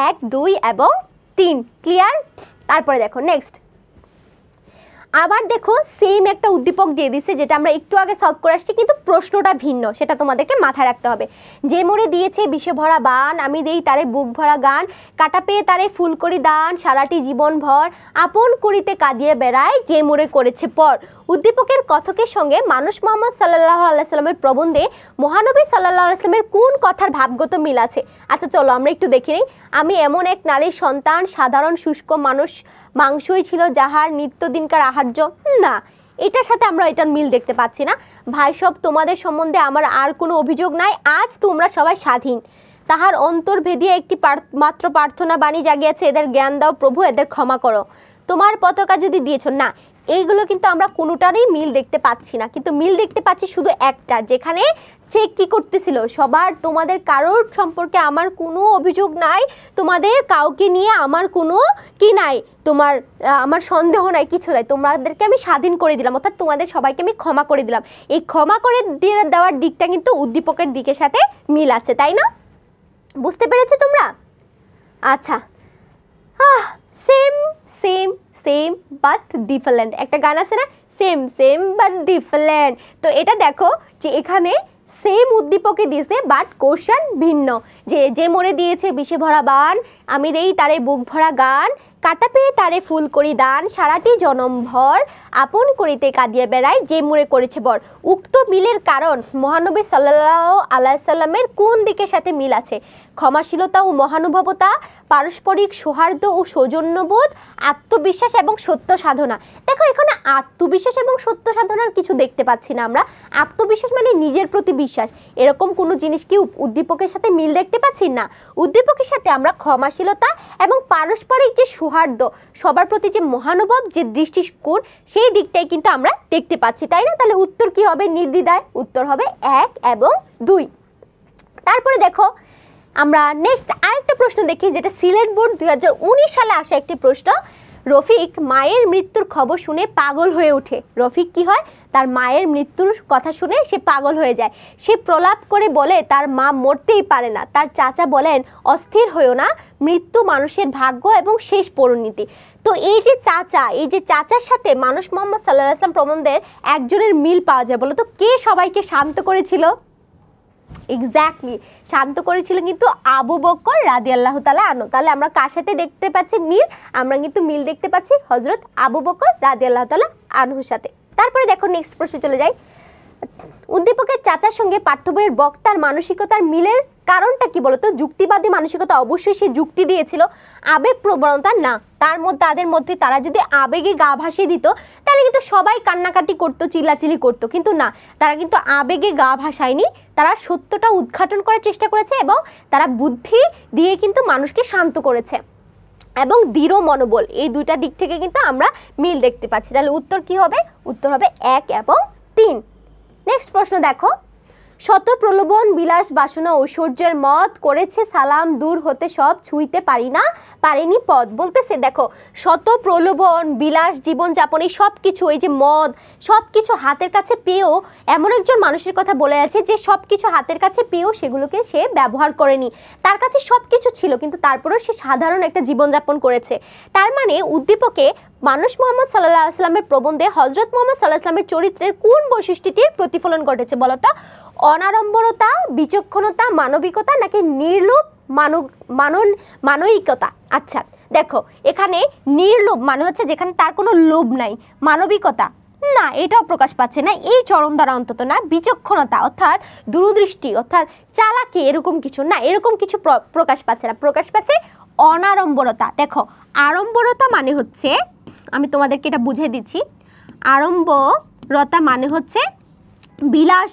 1, 2 এবং 3। ক্লিয়ার? তারপরে দেখো নেক্সট, আবার দেখো সেম একটা উদ্দীপক দিয়ে দিচ্ছে যেটা আমরা একটু আগে সলভ করে আসছি, কিন্তু প্রশ্নটা ভিন্ন, সেটা তোমাদেরকে মাথায় রাখতে হবে। যে মোরে দিয়েছে বিষে ভরা বান, আমি দেই তারে বুক ভরা গান, কাটা পেয়ে তারে ফুল করি দান, সারাটি জীবন ভর আপন করিতে কাঁদিয়ে বেড়ায়, যে মোরে করেছে পর। উদ্দীপকের কথকের সঙ্গে মানুষ মুহাম্মদ সাল্লাল্লাহু আলাইহি সাল্লামের প্রবন্ধে মহানবী সাল্লাল্লাহু আলাইহি সাল্লামের কোন কথার ভাবগত মিল আছে? আচ্ছা চলো আমরা একটু দেখে নিই। আমি এমন এক নারীর সন্তান, সাধারণ শুষ্ক মানুষ, মাংসই ছিল যাহার নিত্যদিনকার আহার্য। না, এটার সাথে আমরা এটার মিল দেখতে পাচ্ছি না। ভাই সব তোমাদের সম্বন্ধে আমার আর কোনো অভিযোগ নাই, আজ তোমরা সবাই স্বাধীন। তাহার অন্তর ভেদিয়ে একটি মাত্র প্রার্থনা বাণী জাগিয়েছে, এদের জ্ঞান দাও প্রভু, এদের ক্ষমা করো। তোমার পতাকা যদি দিয়েছ, না, এইগুলো কিন্তু আমরা কোনোটারই মিল দেখতে পাচ্ছি না, কিন্তু মিল দেখতে পাচ্ছি শুধু একটার, যেখানে সে কি করতেছিল, সবার তোমাদের কারোর সম্পর্কে আমার কোনো অভিযোগ নাই, তোমাদের কাউকে নিয়ে আমার কোনো কি নাই, তোমার আমার সন্দেহ নাই, কিছু নাই, তোমাদেরকে আমি স্বাধীন করে দিলাম, অর্থাৎ তোমাদের সবাইকে আমি ক্ষমা করে দিলাম। এই ক্ষমা করে দেওয়ার দিকটা কিন্তু উদ্দীপকের দিকের সাথে মিল আছে, তাই না? বুঝতে পেরেছো তোমরা? আচ্ছা, same same same but different, একটা গান আছে না, সেম সেম বাট ডিফারেন্ট। তো এটা দেখো যে এখানে সেম উদ্দীপকে দিয়েছে বাট কোশ্চেন ভিন্ন। যে মরে দিয়েছে বিষে ভরা বান, আমি দেই তারে বুক ভরা গান, কাটা পেয়ে তারে ফুল করি দান, সারাটি জনম ভর আপন করিতে কাঁদিয়া বেড়ায়, যে মরে করেছে বর। উক্ত মিলের কারণ মহানবী সাল্লাল্লাহু আলাইহি সাল্লামের কোন দিকের সাথে মিল আছে? ক্ষমাশীলতা ও মহানুভবতা, পারস্পরিক সৌহার্দ্য ও সৌজন্যবোধ, আত্মবিশ্বাস এবং সত্য সাধনা। দেখো এখানে আত্মবিশ্বাস এবং সত্য সাধনার কিছু দেখতে পাচ্ছি না আমরা। আত্মবিশ্বাস মানে নিজের প্রতি বিশ্বাস, এরকম কোনো জিনিস কি উদ্দীপকের সাথে মিল দেখতে পাচ্ছি না। উদ্দীপকের সাথে আমরা ক্ষমাশীলতা এবং পারস্পরিক যে সৌহার্দ্য, সবার প্রতি যে মহানুভব, যে দৃষ্টিকোণ, সেই দিকটাই কিন্তু আমরা দেখতে পাচ্ছি, তাই না? তাহলে উত্তর কি হবে? নির্দ্বিধায় উত্তর হবে 1 এবং 2। তারপরে দেখো আমরা নেক্সট আরেকটা প্রশ্ন দেখি, যেটা সিলেট বোর্ড 2019 সালে আসা একটি প্রশ্ন। রফিক মায়ের মৃত্যুর খবর শুনে পাগল হয়ে ওঠে। রফিক কি হয়? তার মায়ের মৃত্যুর কথা শুনে সে পাগল হয়ে যায়। সে প্রলাপ করে বলে তার মা মরতেই পারে না। তার চাচা বলেন অস্থির হইও না, মৃত্যু মানুষের ভাগ্য এবং শেষ পরিণতি। তো এই যে চাচার সাথে মানুষ মোহাম্মদ সাল্লাল্লাহু আলাইহি ওয়াসাল্লাম প্রবন্ধের একজনের মিল পাওয়া যায়। বলো তো কে সবাইকে শান্ত করেছিল? এক্স্যাক্টলি, শান্ত করেছিল কিন্তু আবু বকর রাদিয়াল্লাহু তাআলা আনহু। তাহলে আমরা কার সাথে দেখতে পাচ্ছি মিল? আমরা কিন্তু মিল দেখতে পাচ্ছি হযরত আবু বকর রাদিয়াল্লাহু তাআলা আনহুর সাথে। তারপরে দেখো নেক্সট প্রশ্ন চলে যাই। উদ্দীপকের চাচার সঙ্গে পাঠ্য বইয়ের বক্তার মানসিকতার মিলের কারণটা কি বলতো? যুক্তিবাদী মানসিকতা, অবশ্যই সে যুক্তি দিয়েছিল। আবেগ প্রবণতা না, তাদের মধ্যে তারা যদি আবেগে গা ভাসিয়ে দিত তাহলে কিন্তু সবাই কান্নাকাটি করতো, চিল্লাচিল্লি করতো, কিন্তু না, তারা কিন্তু আবেগে গা ভাসায়নি। তারা সত্যটা উদ্ঘাটন করার চেষ্টা করেছে এবং তারা বুদ্ধি দিয়ে কিন্তু মানুষকে শান্ত করেছে এবং দৃঢ় মনোবল, এই দুইটা দিক থেকে কিন্তু আমরা মিল দেখতে পাচ্ছি। তাহলে উত্তর কি হবে? উত্তর হবে 1 এবং 3। নেক্সট প্রশ্ন দেখো। শত প্রলোভন বিলাস বাসনা ঐশ্বর্যের মদ করেছে সালাম, দূর হতে সব ছুঁইতে পারেনি পদ। বলতেছে দেখো, শত প্রলোভন বিলাস জীবনযাপন, এই সব কিছু, এই যে মদ, সব কিছু হাতের কাছে পেয়েও, এমন একজন মানুষের কথা বলে আছে যে সব কিছু হাতের কাছে পেয়েও সেগুলোকে সে ব্যবহার করেনি। তার কাছে সব কিছু ছিল কিন্তু তারপরেও সে সাধারণ একটা জীবনযাপন করেছে। তার মানে উদ্দীপকে মানুষ মোহাম্মদ সাল্লাল্লাহু আলাইহি ওয়াসাল্লামের প্রবন্ধে হযরত মুহাম্মদ সাল্লাল্লাহু আলাইহি ওয়াসাল্লামের চরিত্রের কোন বৈশিষ্ট্যটির প্রতিফলন ঘটেছে বলতো? অনাড়ম্বরতা, বিচক্ষণতা, মানবিকতা, নাকি নির্লোভ মানবিকতা? আচ্ছা দেখো, এখানে নির্লোভ মানে হচ্ছে যেখানে তার কোনো লোভ নাই। মানবিকতা না, এটাও প্রকাশ পাচ্ছে না এই চরণ দ্বারা, অন্তত না। বিচক্ষণতা অর্থাৎ দূরদৃষ্টি অর্থাৎ চালাকি, এরকম কিছু না, এরকম কিছু প্রকাশ পাচ্ছে না। প্রকাশ পাচ্ছে অনাড়ম্বরতা। দেখো আড়ম্বরতা মানে হচ্ছে, আমি তোমাদেরকে এটা বুঝিয়ে দিচ্ছি, আড়ম্বরতা মানে হচ্ছে বিলাস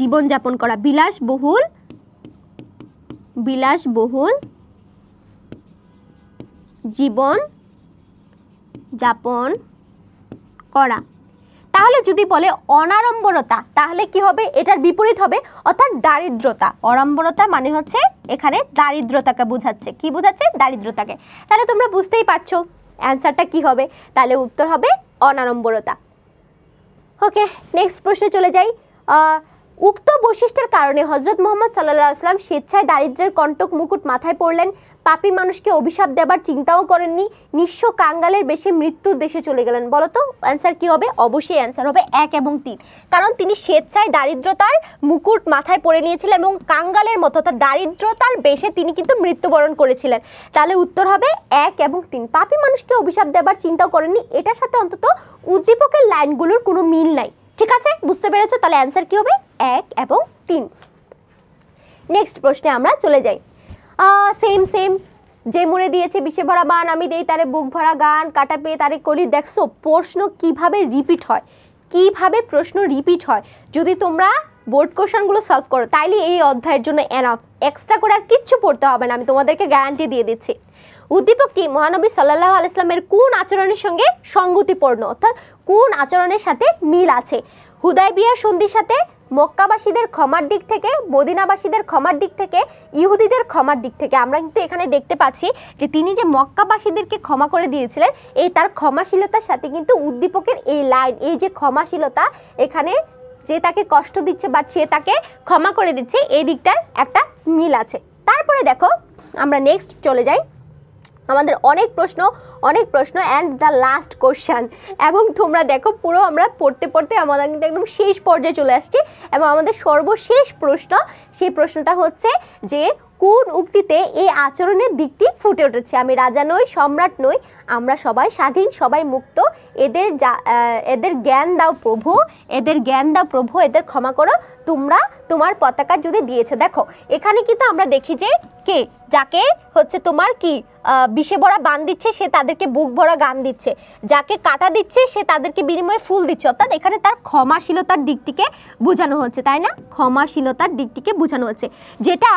জীবনযাপন করা, বিলাসবহুল জীবন যাপন করা। তাহলে যদি বলে অনাড়ম্বরতা তাহলে কি হবে? এটার বিপরীত হবে, অর্থাৎ দারিদ্রতা। অড়ম্বরতা মানে হচ্ছে এখানে দারিদ্রতাকে বোঝাচ্ছে। কি বোঝাচ্ছে? দারিদ্রতাকে। তাহলে তোমরা বুঝতেই পারছো অ্যান্সারটা কি হবে। তাহলে উত্তর হবে অনাড়ম্বরতা। ওকে, নেক্সট প্রশ্নে চলে যাই। উক্ত বৈশিষ্ট্যের কারণে হযরত মুহাম্মদ সাল্লাল্লাহু আলাইহি ওয়াসাল্লাম স্বেচ্ছায় দারিদ্র্যের কণ্টক মুকুট মাথায় পড়লেন, পাপী মানুষকে অভিশাপ দেবার চিন্তাও করেননি, নিঃস্ব কাঙ্গালের বেশে মৃত্যুর দেশে চলে গেলেন। বলো তো অ্যান্সার কি হবে? অবশ্যই অ্যান্সার হবে 1 এবং 3, কারণ তিনি স্বেচ্ছায় দারিদ্রতার মুকুট মাথায় পরে নিয়েছিলেন এবং কাঙ্গালের মতো অর্থাৎ দারিদ্রতার বেশে তিনি কিন্তু মৃত্যুবরণ করেছিলেন। তাহলে উত্তর হবে 1 এবং 3। পাপী মানুষকে অভিশাপ দেবার চিন্তাও করেননি, এটার সাথে অন্তত উদ্দীপকের লাইনগুলোর কোনো মিল নাই। ঠিক আছে, বুঝতে পেরেছো? তাহলে অ্যান্সার কি হবে? 1 এবং 3। নেক্সট প্রশ্নে আমরা চলে যাই। সেম যে মরে দিয়েছে বিষে ভরা বান, আমি দেই তারে বুক ভরা গান, কাটা পেয়ে তারে করি। দেখছো প্রশ্ন কিভাবে রিপিট হয়, কিভাবে প্রশ্ন রিপিট হয়। যদি তোমরা বোর্ড কোশ্চেনগুলো সলভ করো, তাইলে এই অধ্যায়ের জন্য এনাফ, এক্সট্রা করে আর কিচ্ছু পড়তে হবে না, আমি তোমাদেরকে গ্যারান্টি দিয়ে দিচ্ছি। উদ্দীপক কি? মহানবী সাল্লাল্লাহু আলাইহি ওয়াসাল্লামের কোন আচরণের সঙ্গে সঙ্গতিপূর্ণ, অর্থাৎ কোন আচরণের সাথে মিল আছে? হুদায়বিয়ার সন্ধির সাথে, মক্কাবাসীদের ক্ষমার দিক থেকে, মদিনাবাসীদের ক্ষমার দিক থেকে, ইহুদিদের ক্ষমার দিক থেকে। আমরা কিন্তু এখানে দেখতে পাচ্ছি যে তিনি যে মক্কাবাসীদেরকে ক্ষমা করে দিয়েছিলেন, এই তার ক্ষমাশীলতার সাথে কিন্তু উদ্দীপকের এই লাইন, এই যে ক্ষমাশীলতা, এখানে যে তাকে কষ্ট দিচ্ছে বা সে তাকে ক্ষমা করে দিচ্ছে, এই দিকটার একটা মিল আছে। তারপরে দেখো আমরা নেক্সট চলে যাই, আমাদের অনেক প্রশ্ন অ্যান্ড দ্য লাস্ট কোশ্চেন। এবং তোমরা দেখো পুরো আমরা পড়তে পড়তে আমাদের কিন্তু একদম শেষ পর্যায়ে চলে আসছি, এবং আমাদের সর্বশেষ প্রশ্ন, সেই প্রশ্নটা হচ্ছে যে কোন উক্তিতে এই আচরণের দিকটি ফুটে উঠেছে? আমি রাজা নই, সম্রাট নই, আমরা সবাই স্বাধীন, সবাই মুক্ত, এদের জ্ঞান দাও প্রভু, এদের জ্ঞান দাও প্রভু, এদের ক্ষমা করো, তোমরা তোমার পতাকা যদি দিয়েছো। দেখো এখানে কিন্তু আমরা দেখি যে কে, যাকে হচ্ছে তোমার কি বিষে ভরা বান দিচ্ছে, সে তাদেরকে বুক ভরা গান দিচ্ছে, যাকে কাটা দিচ্ছে সে তাদেরকে বিনিময়ে ফুল দিচ্ছে, অর্থাৎ এখানে তার ক্ষমাশীলতার দিকটিকে বোঝানো হচ্ছে, তাই না? ক্ষমাশীলতার দিকটিকে বোঝানো হচ্ছে, যেটা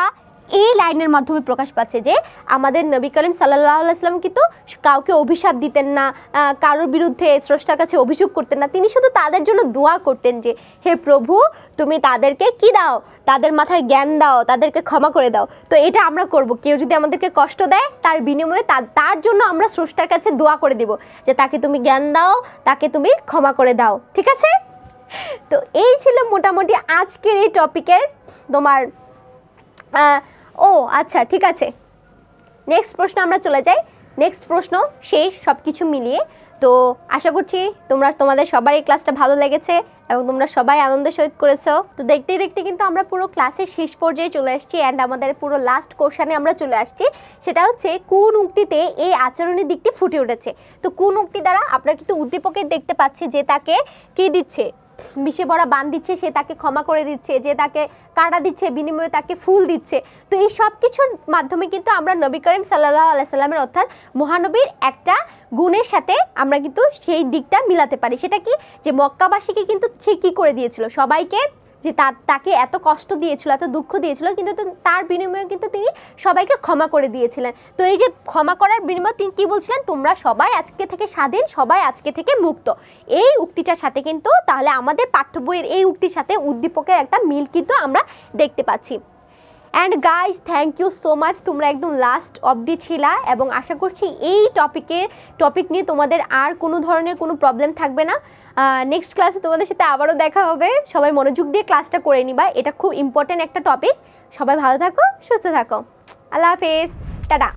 এই লাইনের মাধ্যমে প্রকাশ পাচ্ছে যে আমাদের নবী করিম সাল্লাল্লাহু আলাইহি ওয়াসাল্লাম কিন্তু কাউকে অভিশাপ দিতেন না, কারোর বিরুদ্ধে স্রষ্টার কাছে অভিযোগ করতেন না, তিনি শুধু তাদের জন্য দোয়া করতেন যে হে প্রভু তুমি তাদেরকে কি দাও, তাদের মাথায় জ্ঞান দাও, তাদেরকে ক্ষমা করে দাও। তো এটা আমরা করব, কেউ যদি আমাদেরকে কষ্ট দেয় তার বিনিময়ে তার জন্য আমরা স্রষ্টার কাছে দোয়া করে দিব যে তাকে তুমি জ্ঞান দাও, তাকে তুমি ক্ষমা করে দাও। ঠিক আছে? তো এই ছিল মোটামুটি আজকের এই টপিকের তোমার ও আচ্ছা ঠিক আছে, নেক্সট প্রশ্ন আমরা চলে যাই। নেক্সট প্রশ্ন শেষ সব কিছু মিলিয়ে। তো আশা করছি তোমাদের সবার এই ক্লাসটা ভালো লেগেছে এবং তোমরা সবাই আনন্দের সহিত করেছো। তো দেখতে দেখতে কিন্তু আমরা পুরো ক্লাসের শেষ পর্যায়ে চলে আসছি, অ্যান্ড আমাদের পুরো লাস্ট কোশ্চেনে আমরা চলে আসছি, সেটা হচ্ছে কোন উক্তিতে এই আচরণের দিকটি ফুটে উঠেছে। তো কোন উক্তি দ্বারা আমরা কিন্তু উদ্দীপকের দেখতে পাচ্ছি যে তাকে কি দিচ্ছে, বিষে ভরা বান দিচ্ছে, সে তাকে ক্ষমা করে দিচ্ছে, যে তাকে কাটা দিচ্ছে বিনিময়ে তাকে ফুল দিচ্ছে। তো এই সব কিছুর মাধ্যমে কিন্তু আমরা নবী করিম সাল্লাল্লাহু আলাইহি সাল্লামের অর্থাৎ মহানবীর একটা গুণের সাথে আমরা কিন্তু সেই দিকটা মিলাতে পারি। সেটা কি, যে মক্কাবাসীকে কিন্তু সে কী করে দিয়েছিল, সবাইকে যে তাকে এত কষ্ট দিয়েছিল, এত দুঃখ দিয়েছিল, কিন্তু তার বিনিময়ে কিন্তু তিনি সবাইকে ক্ষমা করে দিয়েছিলেন। তো এই যে ক্ষমা করার বিনিময়ে তিনি কী বলছিলেন, তোমরা সবাই আজকে থেকে স্বাধীন, সবাই আজকে থেকে মুক্ত। এই উক্তিটার সাথে কিন্তু তাহলে আমাদের পাঠ্য বইয়ের এই উক্তির সাথে উদ্দীপকের একটা মিল কিন্তু আমরা দেখতে পাচ্ছি। And guys thank you so much, তোমরা একদম লাস্ট অবধি ছিলা, এবং আশা করছি এই টপিক নিয়ে তোমাদের আর কোনো ধরনের কোনো প্রবলেম থাকবে না। নেক্সট ক্লাসে তোমাদের সাথে আবারও দেখা হবে, সবাই মনোযোগ দিয়ে ক্লাসটা করে নিবা, এটা খুব ইম্পর্টেন্ট একটা টপিক। সবাই ভালো থাকো, সুস্থ থাকো, আল্লাহ হাফেজ, টাটা।